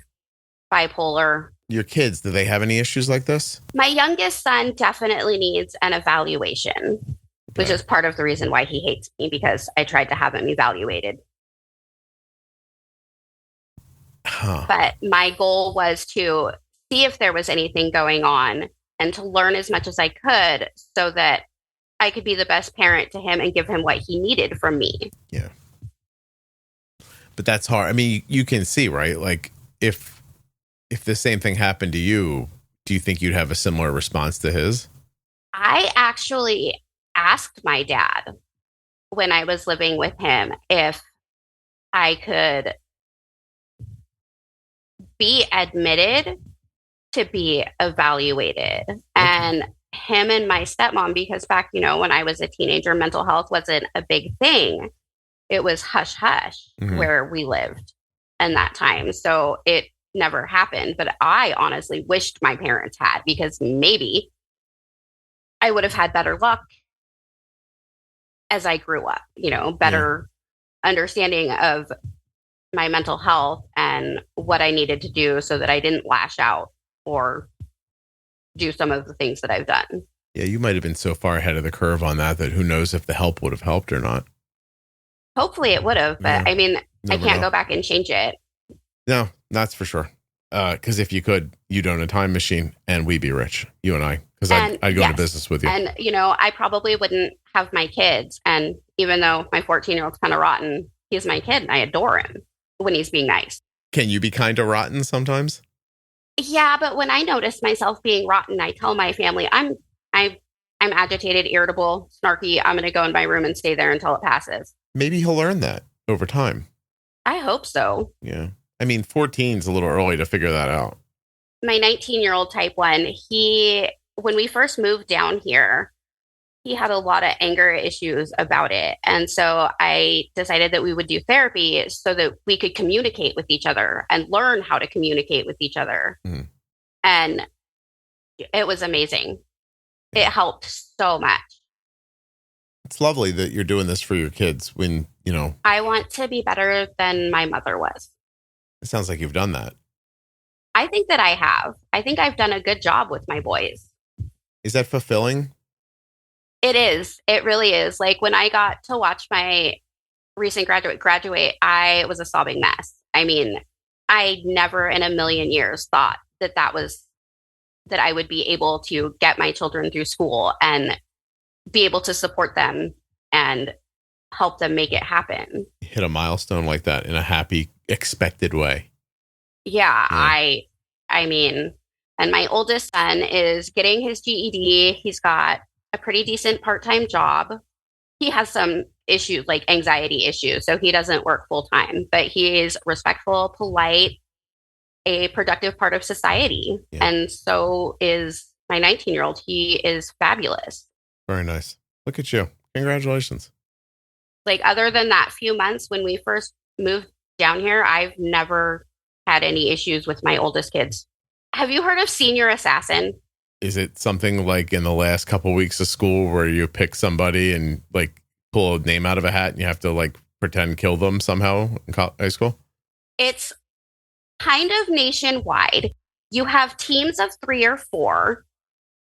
bipolar. Your kids, do they have any issues like this? My youngest son definitely needs an evaluation, which is part of the reason why he hates me because I tried to have him evaluated. Huh. But my goal was to see if there was anything going on and to learn as much as I could so that I could be the best parent to him and give him what he needed from me. Yeah. But that's hard. I mean, you can see, right? Like if the same thing happened to you, do you think you'd have a similar response to his? I actually asked my dad when I was living with him if I could be admitted to be evaluated. Okay. And him and my stepmom, because back, when I was a teenager, mental health wasn't a big thing. It was hush hush where we lived in that time. So it never happened. But I honestly wished my parents had, because maybe I would have had better luck as I grew up, better understanding of my mental health and what I needed to do so that I didn't lash out or do some of the things that I've done. Yeah, you might have been so far ahead of the curve on that who knows if the help would have helped or not. Hopefully it would have, but I can't go back and change it. No, that's for sure. Because if you could, you'd own a time machine and we'd be rich, you and I, because I'd go into business with you. And, I probably wouldn't have my kids. And even though my 14-year-old's kind of rotten, he's my kid and I adore him when he's being nice. Can you be kind of rotten sometimes? Yeah, but when I notice myself being rotten, I tell my family I'm agitated, irritable, snarky. I'm going to go in my room and stay there until it passes. Maybe he'll learn that over time. I hope so. Yeah. I mean, 14 is a little early to figure that out. My 19-year-old type 1, when we first moved down here, he had a lot of anger issues about it. And so I decided that we would do therapy so that we could communicate with each other and learn how to communicate with each other. Mm. And it was amazing. It helped so much. It's lovely that you're doing this for your kids when, I want to be better than my mother was. It sounds like you've done that. I think that I have. I think I've done a good job with my boys. Is that fulfilling? It is. It really is. Like when I got to watch my recent graduate, I was a sobbing mess. I mean, I never in a million years thought that I would be able to get my children through school and be able to support them and help them make it happen. Hit a milestone like that in a happy, expected way. Yeah. I mean, and my oldest son is getting his GED. He's got a pretty decent part-time job. He has some issues, like anxiety issues, so he doesn't work full-time, but he is respectful, polite, a productive part of society. Yeah. And so is my 19-year-old. He is fabulous. Very nice. Look at you. Congratulations. Like, other than that few months when we first moved down here, I've never had any issues with my oldest kids. Have you heard of Senior Assassin? Is it something like in the last couple of weeks of school where you pick somebody and like pull a name out of a hat and you have to like pretend kill them somehow in high school? It's kind of nationwide. You have teams of 3 or 4.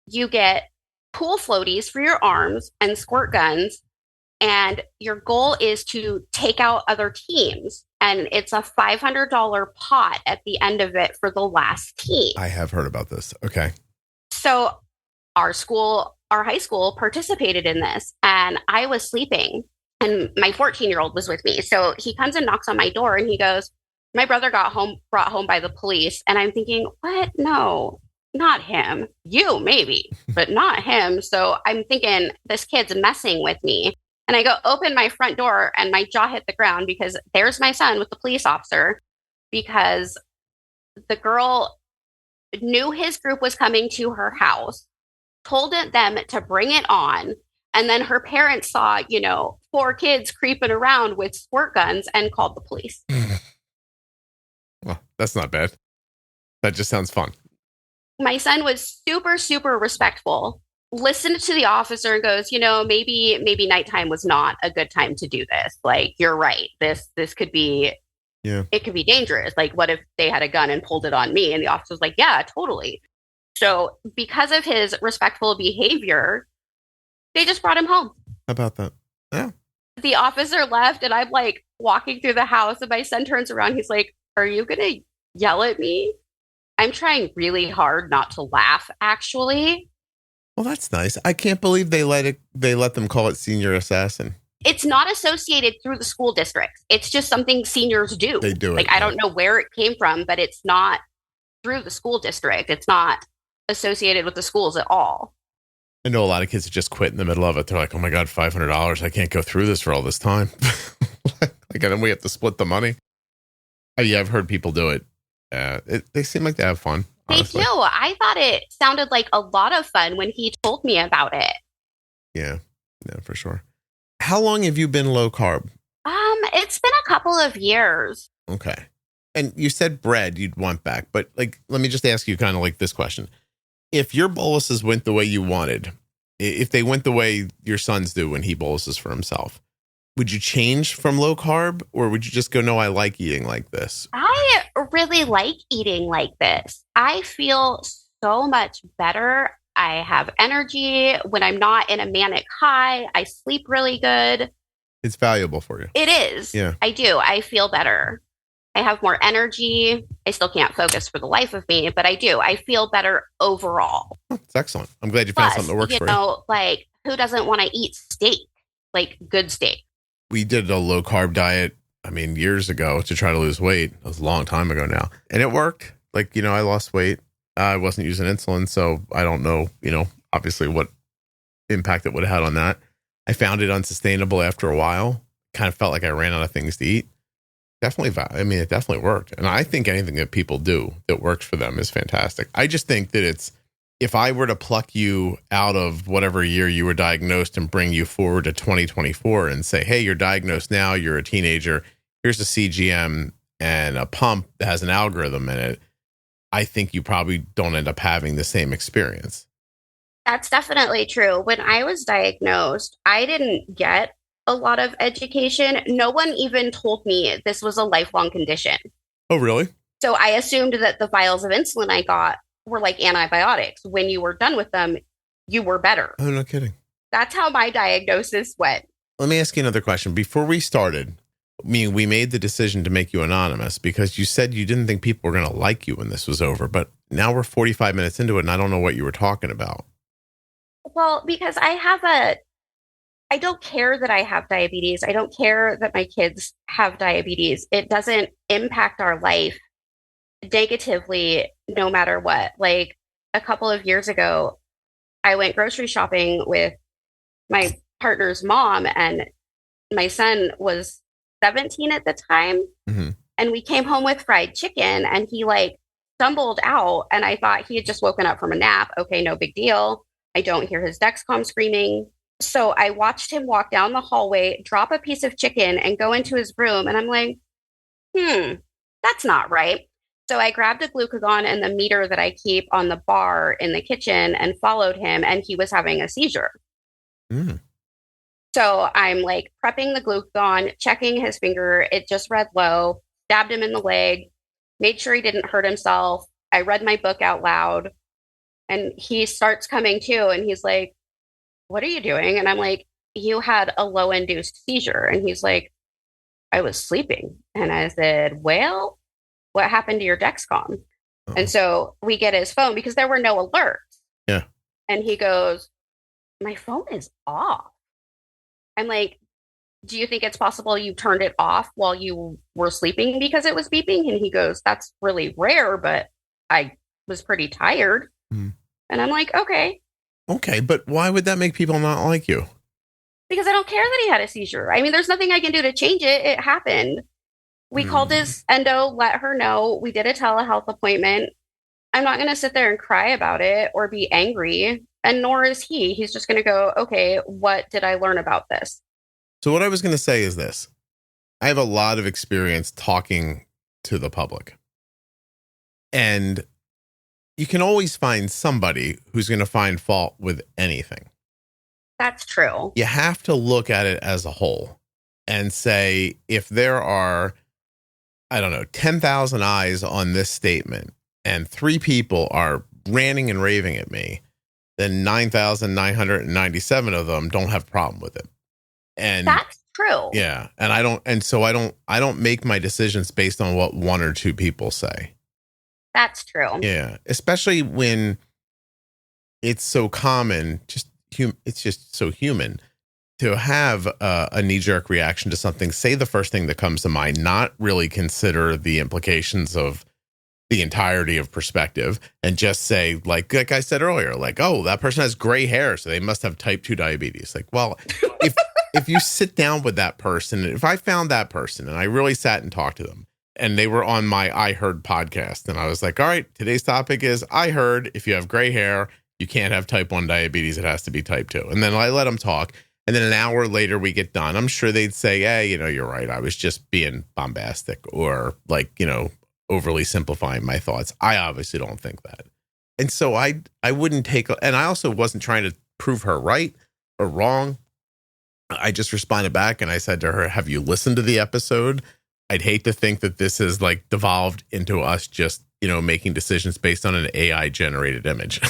You get pool floaties for your arms and squirt guns. And your goal is to take out other teams. And it's a $500 pot at the end of it for the last team. I have heard about this. Okay. So our high school participated in this. And I was sleeping. And my 14-year-old was with me. So he comes and knocks on my door and he goes, my brother brought home by the police. And I'm thinking, what? No, not him. You, maybe, but not him. So I'm thinking, this kid's messing with me. And I go open my front door and my jaw hit the ground because there's my son with the police officer, because the girl knew his group was coming to her house, told them to bring it on. And then her parents saw, 4 kids creeping around with squirt guns and called the police. Well, that's not bad. That just sounds fun. My son was super, super respectful. Listened to the officer and goes, maybe nighttime was not a good time to do this. Like, you're right. This could be, It could be dangerous. Like, what if they had a gun and pulled it on me? And the officer's like, yeah, totally. So because of his respectful behavior, they just brought him home. How about that? Yeah. The officer left and I'm like walking through the house and my son turns around. He's like, are you going to yell at me? I'm trying really hard not to laugh, actually. Well, that's nice. I can't believe they let them call it Senior Assassin. It's not associated through the school district. It's just something seniors do. They do it. Like, I don't know where it came from, but it's not through the school district. It's not associated with the schools at all. I know a lot of kids that just quit in the middle of it. They're like, oh my God, $500. I can't go through this for all this time. Like, and then we have to split the money. Yeah, I've heard people do it. They seem like they have fun. Honestly. They do. I thought it sounded like a lot of fun when he told me about it. Yeah, for sure. How long have you been low carb? It's been a couple of years. Okay. And you said bread you'd want back, but like, let me just ask you kind of like this question. If your boluses went the way you wanted, if they went the way your sons do when he boluses for himself, would you change from low carb, or would you just go, no, I like eating like this? I really like eating like this. I feel so much better. I have energy when I'm not in a manic high. I sleep really good. It's valuable for you. It is. Yeah. I do. I feel better. I have more energy. I still can't focus for the life of me, but I do. I feel better overall. Oh, it's excellent. I'm glad you found something that works for you. Like, who doesn't want to eat steak? Like, good steak. We did a low carb diet, years ago to try to lose weight. It was a long time ago now. And it worked. Like, I lost weight. I wasn't using insulin, so I don't know, obviously what impact it would have had on that. I found it unsustainable after a while. Kind of felt like I ran out of things to eat. Definitely, it definitely worked. And I think anything that people do that works for them is fantastic. I just think that if I were to pluck you out of whatever year you were diagnosed and bring you forward to 2024 and say, hey, you're diagnosed now, you're a teenager, here's a CGM and a pump that has an algorithm in it, I think you probably don't end up having the same experience. That's definitely true. When I was diagnosed, I didn't get a lot of education. No one even told me this was a lifelong condition. Oh, really? So I assumed that the vials of insulin I got were like antibiotics. When you were done with them, you were better. Oh, no kidding. That's how my diagnosis went. Let me ask you another question. Before we started, we made the decision to make you anonymous because you said you didn't think people were going to like you when this was over. But now we're 45 minutes into it, and I don't know what you were talking about. Well, because I have I don't care that I have diabetes. I don't care that my kids have diabetes. It doesn't impact our life negatively no matter what. Like a couple of years ago, I went grocery shopping with my partner's mom, and my son was 17 at the time. Mm-hmm. And we came home with fried chicken, and he like stumbled out, and I thought he had just woken up from a nap. Okay, no big deal. I don't hear his Dexcom screaming. So I watched him walk down the hallway, drop a piece of chicken, and go into his room. And I'm like, that's not right. So I grabbed a glucagon and the meter that I keep on the bar in the kitchen and followed him, and he was having a seizure. Mm. So I'm like prepping the glucagon, checking his finger. It just read low, stabbed him in the leg, made sure he didn't hurt himself. I read my book out loud, and he starts coming to, and he's like, what are you doing? And I'm like, you had a low induced seizure. And he's like, I was sleeping. And I said, well, what happened to your Dexcom? Uh-oh. And so we get his phone because there were no alerts. Yeah. And he goes, my phone is off. I'm like, do you think it's possible you turned it off while you were sleeping because it was beeping? And he goes, that's really rare, but I was pretty tired. Mm. And I'm like, okay. Okay, but why would that make people not like you? Because I don't care that he had a seizure. I mean, there's nothing I can do to change it. It happened. We called his endo, let her know. We did a telehealth appointment. I'm not going to sit there and cry about it or be angry. And nor is he. He's just going to go, okay, what did I learn about this? So what I was going to say is this. I have a lot of experience talking to the public. And you can always find somebody who's going to find fault with anything. That's true. You have to look at it as a whole and say, if there are, 10,000 eyes on this statement and 3 people are ranting and raving at me, then 9,997 of them don't have a problem with it. And that's true. Yeah. And I don't make my decisions based on what 1 or 2 people say. That's true. Yeah. Especially when it's so common, it's just so human to have a knee-jerk reaction to something, say the first thing that comes to mind, not really consider the implications of the entirety of perspective, and just say, like I said earlier, like, oh, that person has gray hair, so they must have type 2 diabetes. Like, well, if you sit down with that person, if I found that person and I really sat and talked to them, and they were on my I Heard podcast, and I was like, all right, today's topic is I heard if you have gray hair, you can't have type 1 diabetes. It has to be type 2. And then I let them talk. And then an hour later we get done. I'm sure they'd say, hey, you're right. I was just being bombastic or overly simplifying my thoughts. I obviously don't think that. And so I wouldn't take, and I also wasn't trying to prove her right or wrong. I just responded back and I said to her, have you listened to the episode? I'd hate to think that this is like devolved into us just, making decisions based on an AI generated image,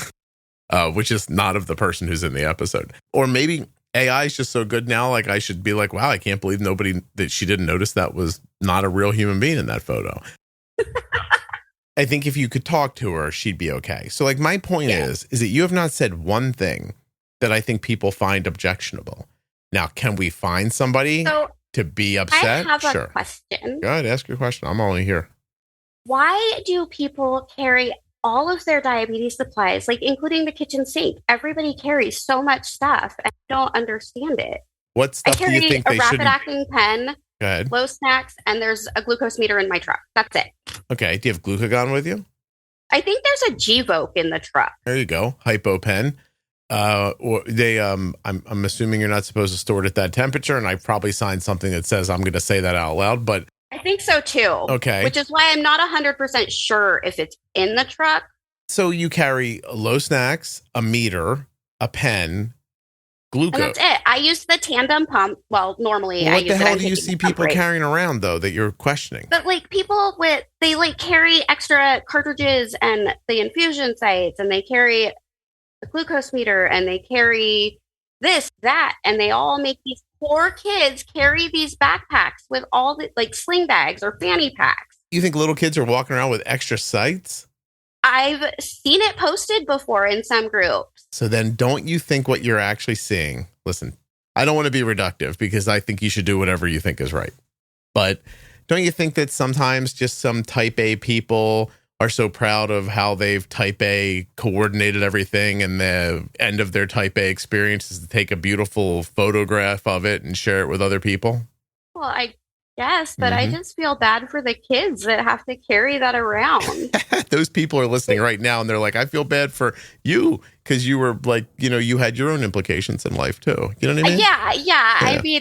which is not of the person who's in the episode. Or maybe AI is just so good now, like I should be like, wow, I can't believe that she didn't notice that was not a real human being in that photo. I think if you could talk to her, she'd be okay. So like my point is that you have not said one thing that I think people find objectionable. Now, can we find somebody to be upset? I have a question. Go ahead, ask your question. I'm only here. Why do people carry all of their diabetes supplies, like including the kitchen sink? Everybody carries so much stuff, and I don't understand it. What stuff do you think they should? I carry a rapid-acting pen, Go ahead. Low snacks, and there's a glucose meter in my truck. That's it. Okay. Do you have glucagon with you? I think there's a Gvoke in the truck. There you go. HypoPen. Or they, I'm assuming you're not supposed to store it at that temperature, and I probably signed something that says I'm going to say that out loud, but I think so too. Okay. Which is why I'm not 100% sure if it's in the truck. So you carry low snacks, a meter, a pen, glucose. And that's it. I use the tandem pump. Well, normally I use it. What the hell do you see people carrying around though that you're questioning? But like people they like carry extra cartridges and the infusion sites, and they carry the glucose meter, and they carry this, that, and they all make these poor kids carry these backpacks with all the like sling bags or fanny packs. You think little kids are walking around with extra sites? I've seen it posted before in some groups. So then don't you think what you're actually seeing, listen, I don't want to be reductive because I think you should do whatever you think is right. But don't you think that sometimes just some type A people are so proud of how they've type A coordinated everything, and the end of their type A experience is to take a beautiful photograph of it and share it with other people? Well, I guess, but I just feel bad for the kids that have to carry that around. Those people are listening right now and they're like, I feel bad for you because you were like, you had your own implications in life too. You know what I mean? Yeah. I mean,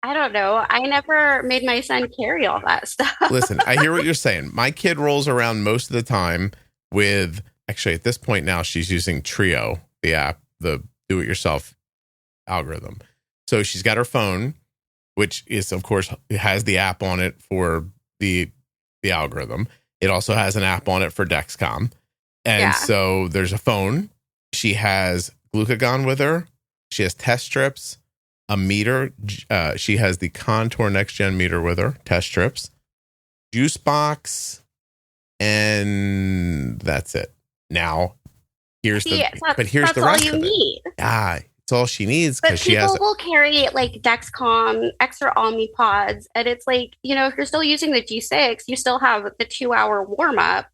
I don't know. I never made my son carry all that stuff. Listen, I hear what you're saying. My kid rolls around most of the time with, actually at this point now, she's using Trio, the app, the do-it-yourself algorithm. So she's got her phone, which is, of course, it has the app on it for the algorithm. It also has an app on it for Dexcom. And so there's a phone. She has glucagon with her. She has test strips, a meter. She has the Contour NextGen meter with her, test strips, Juicebox, and that's it. Now, here's the rest all of you it. Need. It's all she needs because she has. People will carry like Dexcom, extra Omnipods, and it's like, if you're still using the G6, you still have the 2-hour warm up.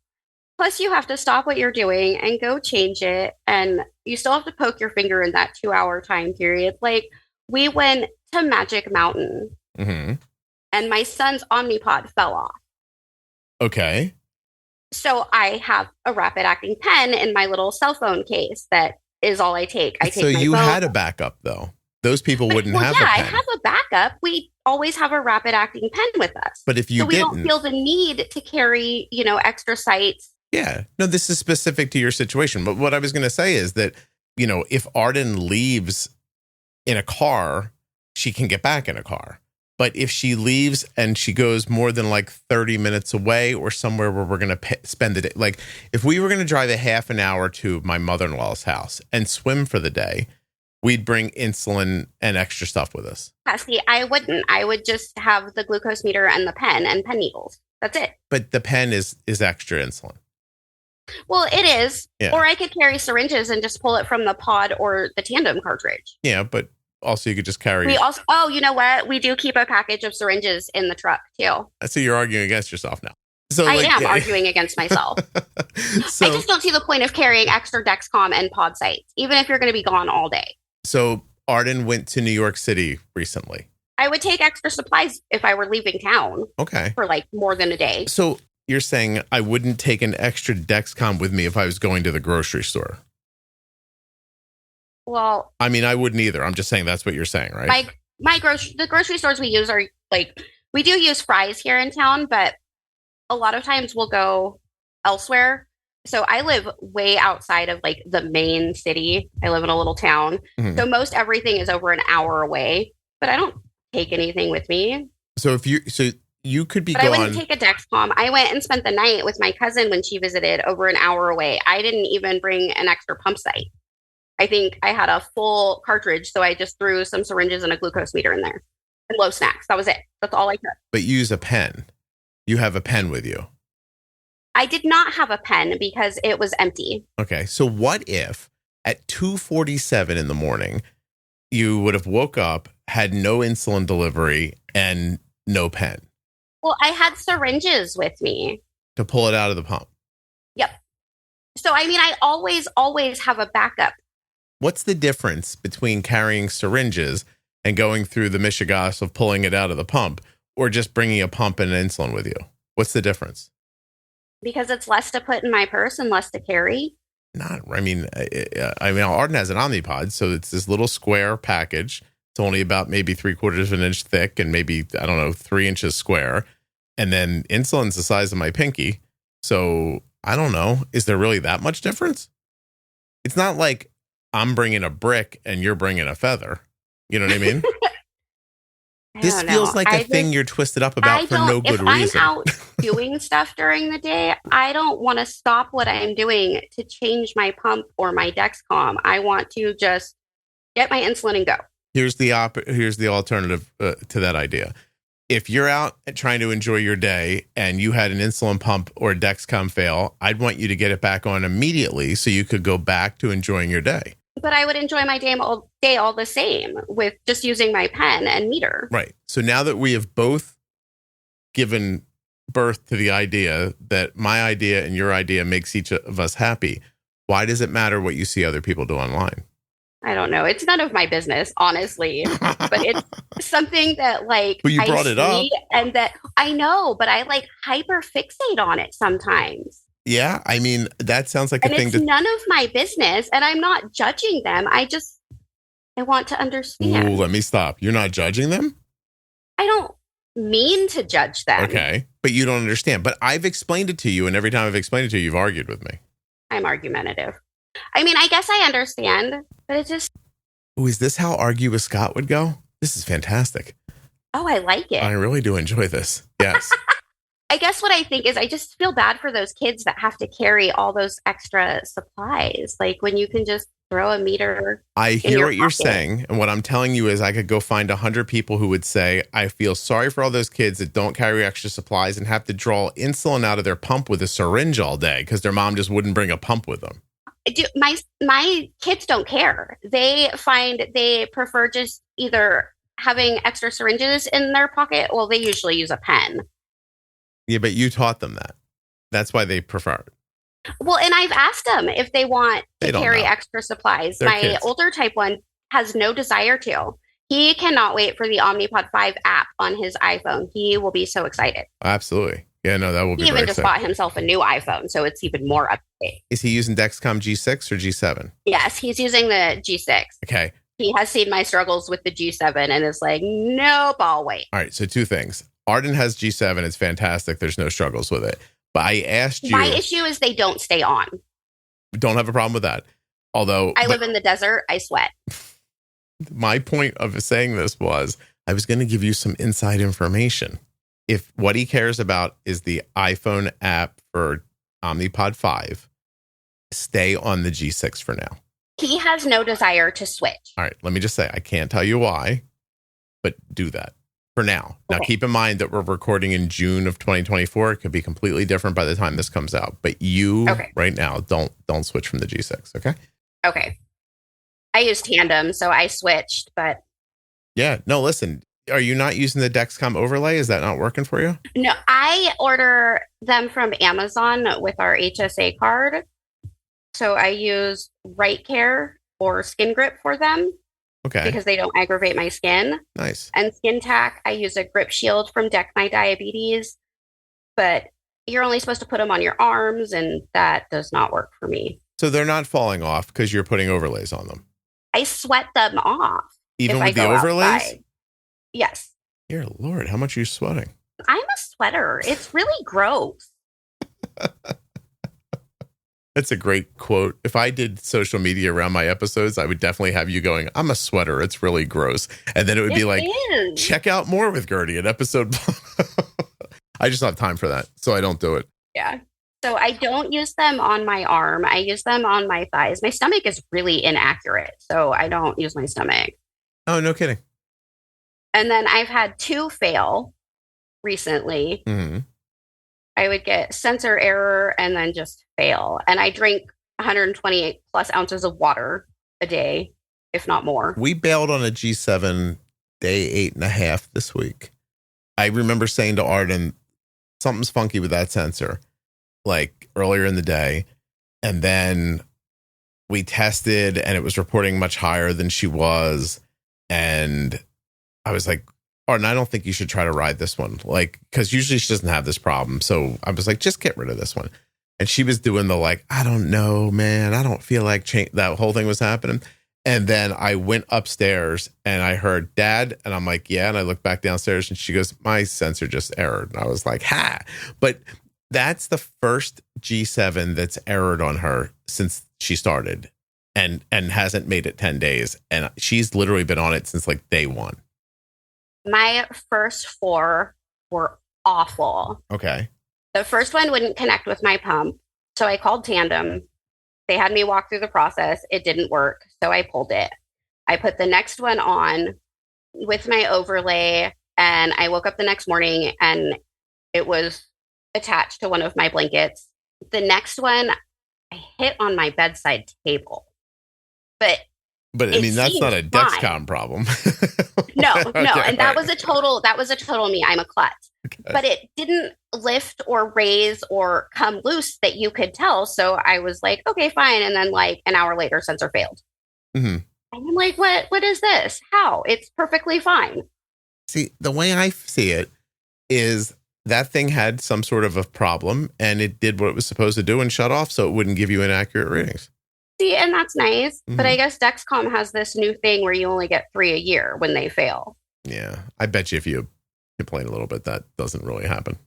Plus, you have to stop what you're doing and go change it, and you still have to poke your finger in that 2-hour time period. Like, we went to Magic Mountain, and my son's Omnipod fell off. Okay. So I have a rapid acting pen in my little cell phone case that is all I take. So you had a backup, though. Those people wouldn't have a pen. I have a backup. We always have a rapid acting pen with us. But if you we don't feel the need to carry, extra sites. Yeah. No, this is specific to your situation. But what I was going to say is that, if Arden leaves in a car, she can get back in a car. But if she leaves and she goes more than like 30 minutes away or somewhere where we're going to spend the day, like if we were going to drive a half an hour to my mother-in-law's house and swim for the day, we'd bring insulin and extra stuff with us. See, I wouldn't. I would just have the glucose meter and the pen and pen needles. That's it. But the pen is extra insulin. Well, it is. Yeah. Or I could carry syringes and just pull it from the pod or the tandem cartridge. Yeah, but also you could just carry. You know what? We do keep a package of syringes in the truck too. So you're arguing against yourself now. So I am arguing against myself. I just don't see the point of carrying extra Dexcom and pod sites, even if you're going to be gone all day. So Arden went to New York City recently. I would take extra supplies if I were leaving town. Okay. For like more than a day. So you're saying I wouldn't take an extra Dexcom with me if I was going to the grocery store? Well, I mean, I wouldn't either. I'm just saying that's what you're saying, right? The grocery stores we use are like, we do use Fry's here in town, but a lot of times we'll go elsewhere. So I live way outside of like the main city. I live in a little town. So most everything is over an hour away, but I don't take anything with me. So you could be gone. I wouldn't take a Dexcom. I went and spent the night with my cousin when she visited over an hour away. I didn't even bring an extra pump site. I think I had a full cartridge, so I just threw some syringes and a glucose meter in there and low snacks. That was it. That's all I took. But you use a pen. You have a pen with you. I did not have a pen because it was empty. Okay. So what if at 2:47 in the morning, you would have woke up, had no insulin delivery, and no pen? Well, I had syringes with me. To pull it out of the pump? Yep. So, I mean, I always have a backup. What's the difference between carrying syringes and going through the mishigas of pulling it out of the pump, or just bringing a pump and insulin with you? What's the difference? Because it's less to put in my purse and less to carry. Arden has an Omnipod, so it's this little square package. It's only about maybe 3/4 of an inch thick and maybe, 3 inches square. And then insulin's the size of my pinky. So I don't know. Is there really that much difference? It's not like I'm bringing a brick and you're bringing a feather. You know what I mean? This feels like a thing you're twisted up about for no good reason. If I'm out doing stuff during the day, I don't want to stop what I'm doing to change my pump or my Dexcom. I want to just get my insulin and go. Here's the alternative to that idea. If you're out trying to enjoy your day and you had an insulin pump or a Dexcom fail, I'd want you to get it back on immediately so you could go back to enjoying your day. But I would enjoy my day all the same with just using my pen and meter. Right. So now that we have both given birth to the idea that my idea and your idea makes each of us happy, why does it matter what you see other people do online? I don't know. It's none of my business, honestly. But it's something that But you brought it up. And that I know, but I hyper fixate on it sometimes. Yeah, I mean, that sounds like and a thing. It's none of my business, and I'm not judging them. I want to understand. Ooh, let me stop. You're not judging them? I don't mean to judge them. Okay, but you don't understand. But I've explained it to you, and every time I've explained it to you, you've argued with me. I'm argumentative. I mean, I guess I understand, but it's just... Ooh, is this how Argue with Scott would go? This is fantastic. Oh, I like it. I really do enjoy this. Yes. I guess what I think is I just feel bad for those kids that have to carry all those extra supplies. When you can just throw a meter. I hear what you're saying. And what I'm telling you is I could go find 100 people who would say, I feel sorry for all those kids that don't carry extra supplies and have to draw insulin out of their pump with a syringe all day because their mom just wouldn't bring a pump with them. My kids don't care. They prefer just either having extra syringes in their pocket. Well, they usually use a pen. Yeah, but you taught them that. That's why they prefer it. Well, and I've asked them if they want to carry extra supplies. They're my kids. older type 1 has no desire to. He cannot wait for the Omnipod 5 app on his iPhone. He will be so excited. Absolutely. Yeah, no, that will be He very even just exciting. bought himself a new iPhone, so it's even more up to date. Is he using Dexcom G6 or G7? Yes, he's using the G6. Okay. He has seen my struggles with the G7 and is like, nope, I'll wait. All right, so 2 things. Arden has G7. It's fantastic. There's no struggles with it. But I asked you... My issue is they don't stay on. Don't have a problem with that. Although... I live in the desert. I sweat. My point of saying this was I was going to give you some inside information. If what he cares about is the iPhone app for Omnipod 5, stay on the G6 for now. He has no desire to switch. All right, let me just say, I can't tell you why, but do that for now. Now, keep in mind that we're recording in June of 2024. It could be completely different by the time this comes out. But you right now, don't switch from the G6, okay? Okay. I use Tandem, so I switched, but... Yeah, no, listen. Are you not using the Dexcom overlay? Is that not working for you? No, I order them from Amazon with our HSA card. So I use Right Care or Skin Grip for them. Okay. Because they don't aggravate my skin. Nice. And Skin Tack, I use a Grip Shield from Deck My Diabetes. But you're only supposed to put them on your arms, and that does not work for me. So they're not falling off because you're putting overlays on them? I sweat them off. Even with the overlays? Outside. Yes. Dear Lord, how much are you sweating? I'm a sweater. It's really gross. That's a great quote. If I did social media around my episodes, I would definitely have you going, I'm a sweater. It's really gross. And then it would be like, check out more with Gertie at episode. I just don't have time for that. So I don't do it. Yeah. So I don't use them on my arm. I use them on my thighs. My stomach is really inaccurate. So I don't use my stomach. Oh, no kidding. And then I've had 2 fail recently. Mm-hmm. I would get sensor error and then just fail. And I drink 128 plus ounces of water a day, if not more. We bailed on a G7 day 8.5 this week. I remember saying to Arden, something's funky with that sensor, like earlier in the day. And then we tested and it was reporting much higher than she was. And I was like, Arden, I don't think you should try to ride this one. Like, because usually she doesn't have this problem. So I was like, just get rid of this one. And she was doing the like, I don't know, man. I don't feel like that whole thing was happening. And then I went upstairs and I heard Dad. And I'm like, yeah. And I looked back downstairs and she goes, my sensor just errored. And I was like, ha. But that's the first G7 that's errored on her since she started and hasn't made it 10 days. And she's literally been on it since like day 1. My first 4 were awful. Okay. The first one wouldn't connect with my pump. So I called Tandem. They had me walk through the process. It didn't work. So I pulled it. I put the next one on with my overlay. And I woke up the next morning and it was attached to one of my blankets. The next one, I hit on my bedside table. But I mean, that's not a Dexcom fine. problem. No, Okay, and that right. was a total me. I'm a klutz. Okay. But it didn't lift or raise or come loose that you could tell. So I was like, okay, fine. And then like an hour later, sensor failed. Mm-hmm. And I'm like, what is this? How? It's perfectly fine. See, the way I see it is that thing had some sort of a problem and it did what it was supposed to do and shut off so it wouldn't give you inaccurate readings. See, and that's nice. Mm-hmm. But I guess Dexcom has this new thing where you only get 3 a year when they fail. Yeah. I bet you if you complain a little bit, that doesn't really happen.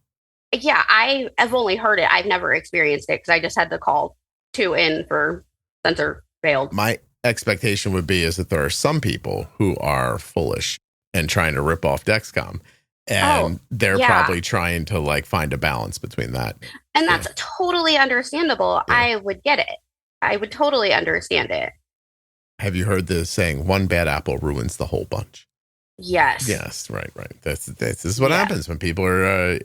Yeah, I've only heard it. I've never experienced it because I just had to call 2 in for sensor failed. My expectation would be is that there are some people who are foolish and trying to rip off Dexcom. And they're probably trying to like find a balance between that. And that's totally understandable. Yeah. I would get it. I would totally understand it. Have you heard the saying, one bad apple ruins the whole bunch? Yes. Yes, right. This is what happens when people are,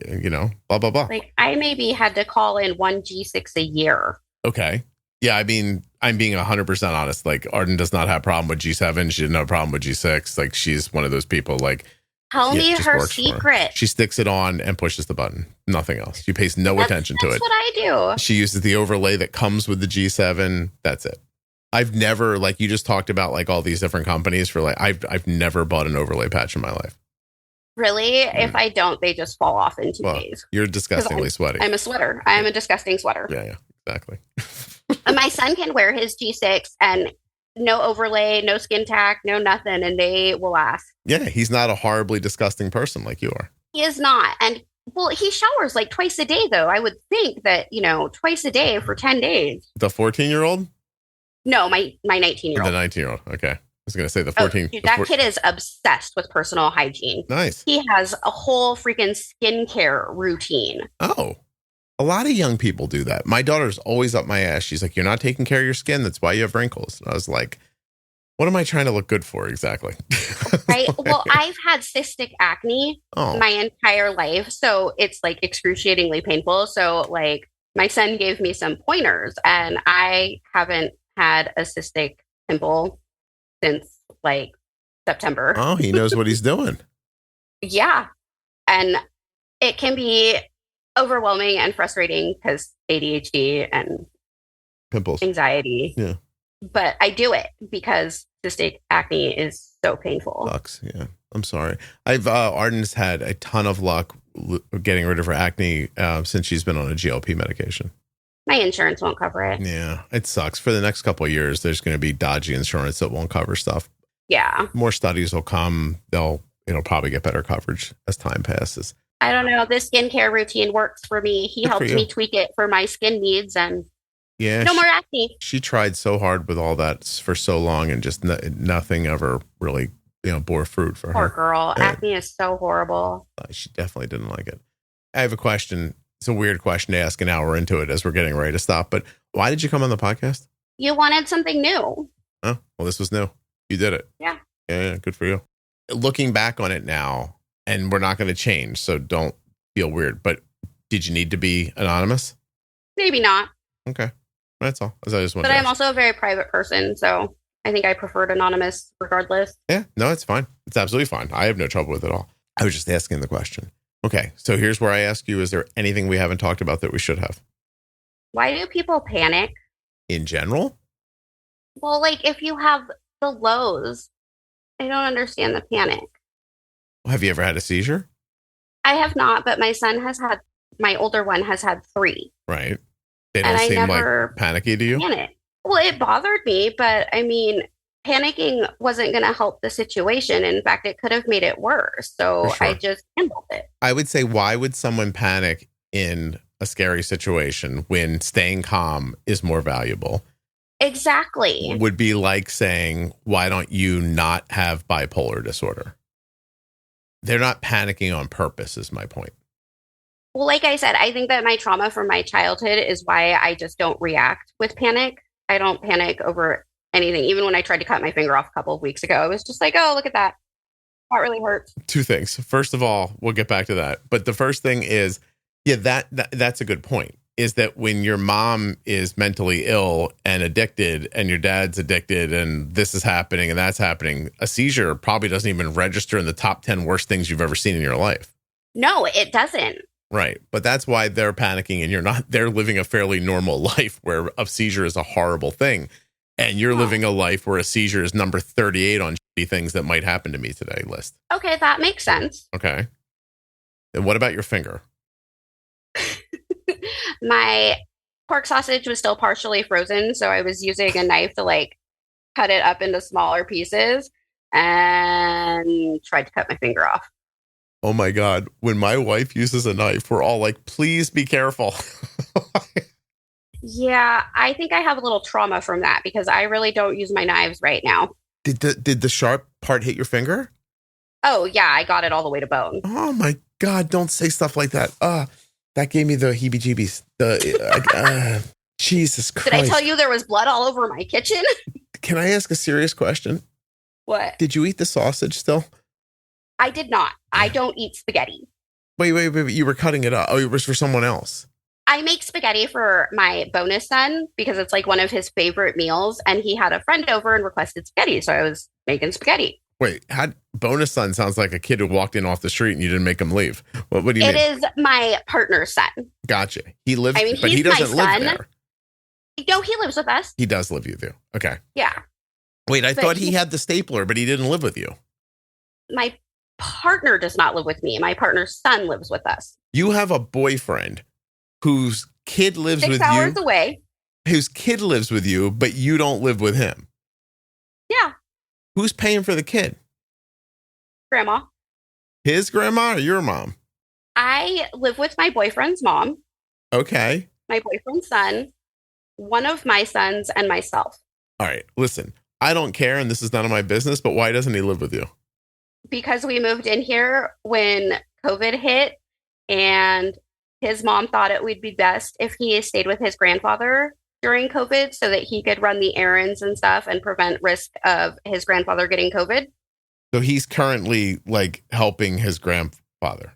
blah, blah, blah. Like I maybe had to call in 1 G6 a year. Okay. Yeah, I mean, I'm being 100% honest. Like Arden does not have a problem with G7. She didn't have a problem with G6. Like she's one of those people like, tell me her secret. She sticks it on and pushes the button. Nothing else. She pays no attention to it. That's what I do. She uses the overlay that comes with the G7. That's it. I've never, like you just talked about, like all these different companies for like, I've never bought an overlay patch in my life. Really? If I don't, they just fall off in 2 days. You're disgustingly sweaty. I'm a sweater. I'm a disgusting sweater. Yeah, exactly. My son can wear his G6 and no overlay, no skin tack, no nothing, and they will last. Yeah, he's not a horribly disgusting person like you are. He is not. And well, he showers like twice a day, though. I would think that, twice a day for 10 days. The 14-year-old? No, my 19-year-old. The 19-year-old. Okay. I was going to say the 14. Dude, that kid is obsessed with personal hygiene. Nice. He has a whole freaking skincare routine. Oh, a lot of young people do that. My daughter's always up my ass. She's like, you're not taking care of your skin. That's why you have wrinkles. And I was like, what am I trying to look good for exactly? Right. Well, I've had cystic acne my entire life. So it's like excruciatingly painful. So like my son gave me some pointers and I haven't had a cystic pimple since like September. Oh, he knows what he's doing. Yeah. And it can be overwhelming and frustrating because ADHD and pimples, anxiety. Yeah. But I do it because cystic acne is so painful. Sucks. Yeah. I'm sorry. Arden's had a ton of luck getting rid of her acne since she's been on a GLP medication. My insurance won't cover it. Yeah, it sucks. For the next couple of years, there's going to be dodgy insurance that won't cover stuff. Yeah. More studies will come. It'll probably get better coverage as time passes. I don't know. This skincare routine works for me. He helps me tweak it for my skin needs and no more acne. She tried so hard with all that for so long and just nothing ever really, bore fruit for her. Poor girl. Yeah. Acne is so horrible. She definitely didn't like it. I have a question. It's a weird question to ask an hour into it as we're getting ready to stop. But why did you come on the podcast? You wanted something new. Oh, well, this was new. You did it. Yeah. Yeah, good for you. Looking back on it now, and we're not going to change, so don't feel weird. But did you need to be anonymous? Maybe not. Okay. That's all. But I'm also a very private person, so I think I preferred anonymous regardless. Yeah, no, it's fine. It's absolutely fine. I have no trouble with it at all. I was just asking the question. Okay, so here's where I ask you, is there anything we haven't talked about that we should have? Why do people panic? In general? Well, like if you have the lows, I don't understand the panic. Have you ever had a seizure? I have not, but my older one has had 3. Right. They don't seem like panicky to you? Panic. Well, it bothered me, but I mean, panicking wasn't going to help the situation. In fact, it could have made it worse. So I just handled it. I would say, why would someone panic in a scary situation when staying calm is more valuable? Exactly. Would be like saying, why don't you not have bipolar disorder? They're not panicking on purpose, is my point. Well, like I said, I think that my trauma from my childhood is why I just don't react with panic. I don't panic over anything. Even when I tried to cut my finger off a couple of weeks ago, I was just like, oh, look at that. That really hurts. 2 things. First of all, we'll get back to that. But the first thing is, that's a good point. is that when your mom is mentally ill and addicted and your dad's addicted and this is happening and that's happening, a seizure probably doesn't even register in the top 10 worst things you've ever seen in your life. No, it doesn't. Right. But that's why they're panicking and you're not. They're living a fairly normal life where a seizure is a horrible thing. And you're living a life where a seizure is number 38 on things that might happen to me today list. Okay, that makes sense. Okay. And what about your finger? My pork sausage was still partially frozen, so I was using a knife to like cut it up into smaller pieces and tried to cut my finger off. Oh my God. When my wife uses a knife, we're all like, please be careful. Yeah, I think I have a little trauma from that because I really don't use my knives right now. Did the sharp part hit your finger? Oh, yeah, I got it all the way to bone. Oh my God, don't say stuff like that. That gave me the heebie-jeebies. Jesus Christ. Did I tell you there was blood all over my kitchen? Can I ask a serious question? What? Did you eat the sausage still? I did not. I don't eat spaghetti. Wait. You were cutting it up. Oh, it was for someone else. I make spaghetti for my bonus son because it's like one of his favorite meals. And he had a friend over and requested spaghetti. So I was making spaghetti. Wait, bonus son sounds like a kid who walked in off the street and you didn't make him leave. What do you mean? It is my partner's son. Gotcha. He lives, I mean, but he doesn't live there. No, he lives with us. He does live with you. Okay. Yeah. Wait, I thought he had the stapler, but he didn't live with you. My partner does not live with me. My partner's son lives with us. You have a boyfriend whose kid lives with you. 6 hours away. Whose kid lives with you, but you don't live with him. Yeah. Who's paying for the kid? Grandma. His grandma or your mom? I live with my boyfriend's mom. Okay. My boyfriend's son, one of my sons, and myself. All right. Listen, I don't care, and this is none of my business, but why doesn't he live with you? Because we moved in here when COVID hit, and his mom thought it would be best if he stayed with his grandfather during COVID so that he could run the errands and stuff and prevent risk of his grandfather getting COVID. So he's currently like helping his grandfather.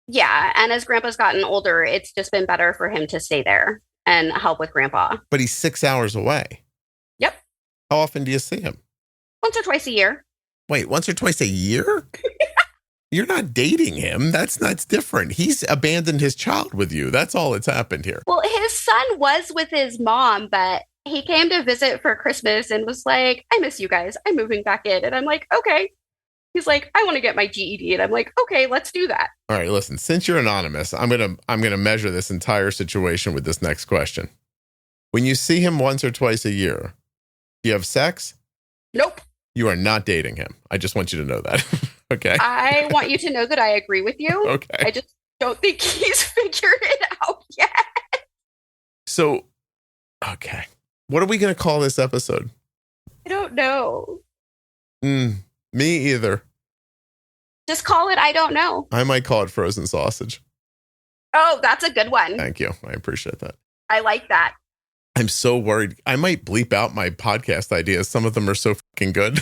Yeah. And as grandpa's gotten older, it's just been better for him to stay there and help with grandpa. But he's 6 hours away. Yep. How often do you see him? Once or twice a year. Wait, once or twice a year? You're not dating him. That's different. He's abandoned his child with you. That's all that's happened here. Well, his son was with his mom, but he came to visit for Christmas and was like, I miss you guys. I'm moving back in. And I'm like, okay. He's like, I want to get my GED. And I'm like, okay, let's do that. All right, listen, since you're anonymous, I'm gonna measure this entire situation with this next question. When you see him once or twice a year, do you have sex? Nope. You are not dating him. I just want you to know that. Okay. I want you to know that I agree with you. Okay. I just don't think he's figured it out yet. So, okay. What are we going to call this episode? I don't know. Me either. Just call it I don't know. I might call it frozen sausage. Oh, that's a good one. Thank you. I appreciate that. I like that. I'm so worried. I might bleep out my podcast ideas. Some of them are so fucking good.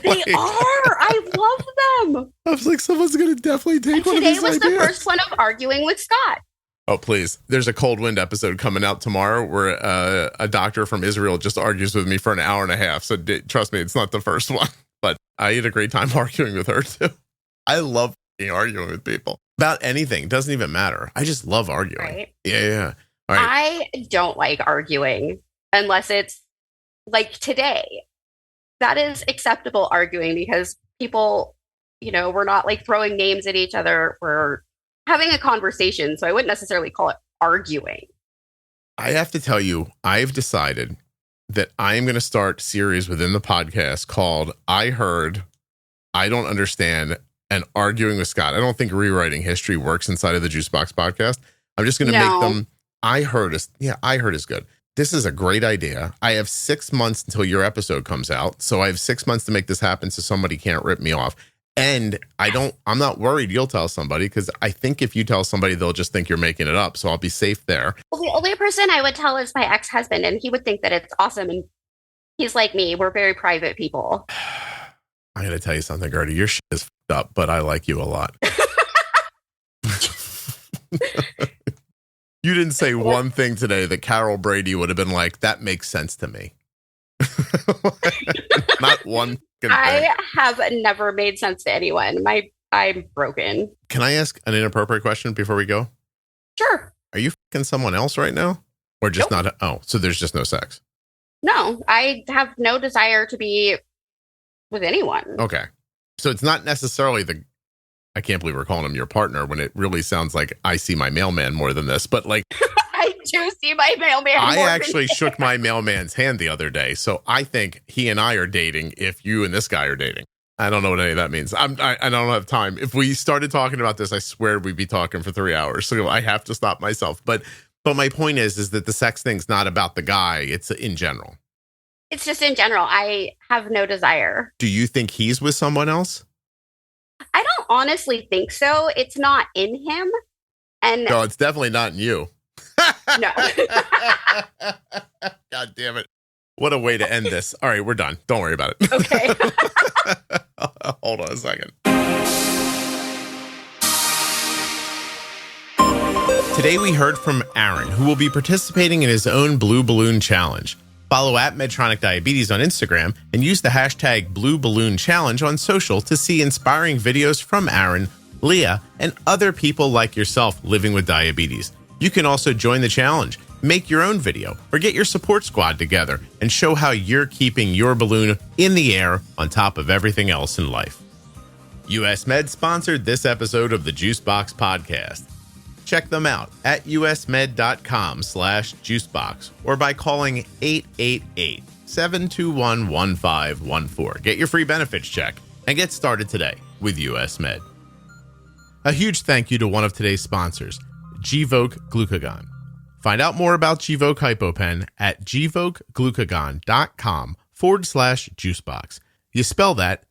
They are. I love them. I was like, someone's going to definitely take one of these ideas. Today was the first one of arguing with Scott. Oh, please. There's a Cold Wind episode coming out tomorrow where a doctor from Israel just argues with me for an hour and a half. So trust me, it's not the first one. But I had a great time arguing with her, too. I love arguing with people about anything. It doesn't even matter. I just love arguing. Right? Yeah. All right. I don't like arguing unless it's like today. That is acceptable arguing because people, we're not like throwing names at each other. We're having a conversation. So I wouldn't necessarily call it arguing. I have to tell you, I've decided that I am going to start a series within the podcast called I Heard, I Don't Understand, and Arguing with Scott. I don't think rewriting history works inside of the Juicebox podcast. I'm just going to make them I Heard is good. This is a great idea. I have 6 months until your episode comes out. So I have 6 months to make this happen so somebody can't rip me off. And I'm not worried you'll tell somebody because I think if you tell somebody, they'll just think you're making it up. So I'll be safe there. Well, the only person I would tell is my ex-husband, and he would think that it's awesome. And he's like me. We're very private people. I'm going to tell you something, Gertie. Your shit is fucked up, but I like you a lot. You didn't say one thing today that Carol Brady would have been like, that makes sense to me. Not one thing. I have never made sense to anyone. I'm broken. Can I ask an inappropriate question before we go? Sure. Are you fucking someone else right now? Or just Nope. not? Oh, so there's just no sex. No, I have no desire to be with anyone. Okay. So it's not necessarily I can't believe we're calling him your partner when it really sounds like I see my mailman more than this, but like I do see my mailman. I more actually than shook my mailman's hand the other day. So I think he and I are dating if you and this guy are dating. I don't know what any of that means. I don't have time. If we started talking about this, I swear we'd be talking for 3 hours. So I have to stop myself. But my point is that the sex thing's not about the guy. It's in general. It's just in general. I have no desire. Do you think he's with someone else? I don't honestly think so. It's not in him. And No, it's definitely not in you. no. God damn it. What a way to end this. All right, we're done. Don't worry about it. Okay. Hold on a second. Today we heard from Aaron, who will be participating in his own Blue Balloon Challenge. Follow at Medtronic Diabetes on Instagram and use the hashtag Blue Balloon Challenge on social to see inspiring videos from Aaron, Leah, and other people like yourself living with diabetes. You can also join the challenge, make your own video, or get your support squad together and show how you're keeping your balloon in the air on top of everything else in life. US Med sponsored this episode of the Juicebox Podcast. Check them out at usmed.com/juicebox or by calling 888-721-1514. Get your free benefits check and get started today with US Med. A huge thank you to one of today's sponsors, Gvoke Glucagon. Find out more about Gvoke HypoPen at gvokeglucagon.com/juicebox. You spell that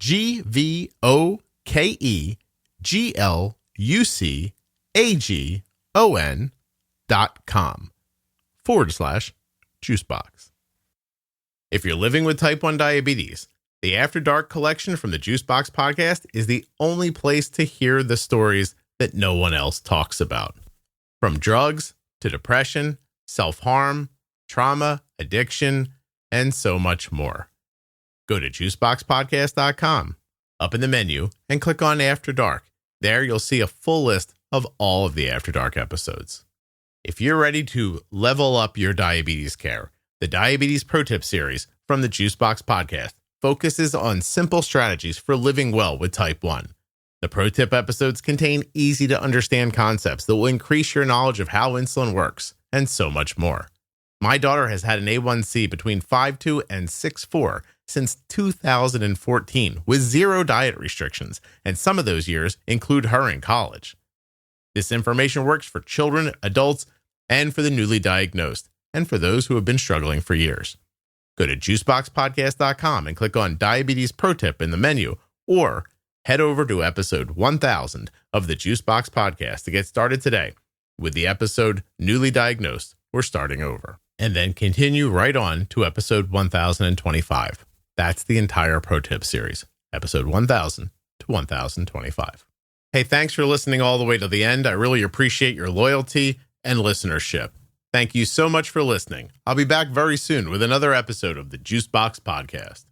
GVOKEGLUCAGON.com/juicebox. If you're living with type 1 diabetes, the After Dark collection from the Juicebox Podcast is the only place to hear the stories that no one else talks about. From drugs to depression, self-harm, trauma, addiction, and so much more. Go to juiceboxpodcast.com, up in the menu, and click on After Dark. There you'll see a full list of all of the After Dark episodes. If you're ready to level up your diabetes care, the Diabetes Pro Tip series from the Juicebox Podcast focuses on simple strategies for living well with type 1. The Pro Tip episodes contain easy-to-understand concepts that will increase your knowledge of how insulin works, and so much more. My daughter has had an A1C between 5.2 and 6.4 since 2014 with zero diet restrictions, and some of those years include her in college. This information works for children, adults, and for the newly diagnosed, and for those who have been struggling for years. Go to juiceboxpodcast.com and click on Diabetes Pro Tip in the menu, or head over to episode 1000 of the Juicebox Podcast to get started today with the episode Newly Diagnosed, We're Starting Over. And then continue right on to episode 1025. That's the entire Pro Tip series, episode 1000 to 1025. Hey, thanks for listening all the way to the end. I really appreciate your loyalty and listenership. Thank you so much for listening. I'll be back very soon with another episode of the Juicebox Podcast.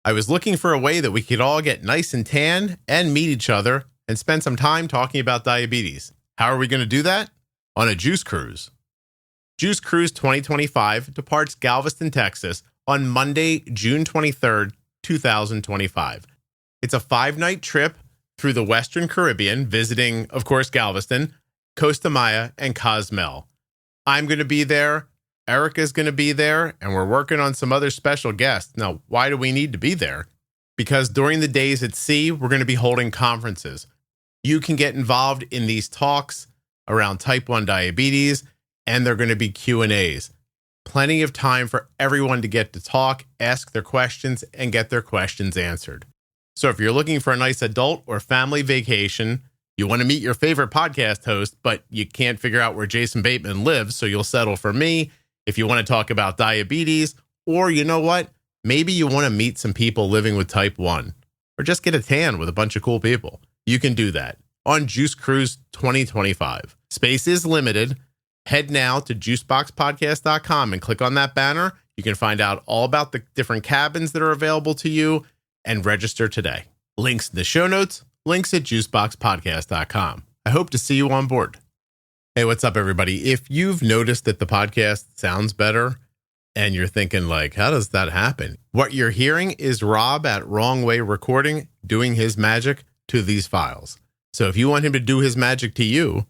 I was looking for a way that we could all get nice and tan and meet each other and spend some time talking about diabetes. How are we going to do that? On a Juice Cruise. Juice Cruise 2025 departs Galveston, Texas on Monday, June 23rd, 2025. It's a 5-night trip through the Western Caribbean, visiting, of course, Galveston, Costa Maya, and Cozumel. I'm going to be there. Erica's going to be there, and we're working on some other special guests. Now, why do we need to be there? Because during the days at sea, we're going to be holding conferences. You can get involved in these talks around type 1 diabetes, and they're going to be Q&As. Plenty of time for everyone to get to talk, ask their questions, and get their questions answered. So if you're looking for a nice adult or family vacation, you want to meet your favorite podcast host, but you can't figure out where Jason Bateman lives, so you'll settle for me. If you want to talk about diabetes, or you know what, maybe you want to meet some people living with type 1, or just get a tan with a bunch of cool people, you can do that on Juice Cruise 2025. Space is limited, Head now to juiceboxpodcast.com and click on that banner. You can find out all about the different cabins that are available to you and register today. Links in the show notes, links at juiceboxpodcast.com. I hope to see you on board. Hey, what's up, everybody? If you've noticed that the podcast sounds better and you're thinking like, how does that happen? What you're hearing is Rob at Wrong Way Recording doing his magic to these files. So if you want him to do his magic to you,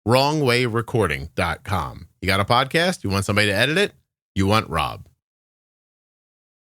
wrongwayrecording.com. You got a podcast? You want somebody to edit it? You want Rob.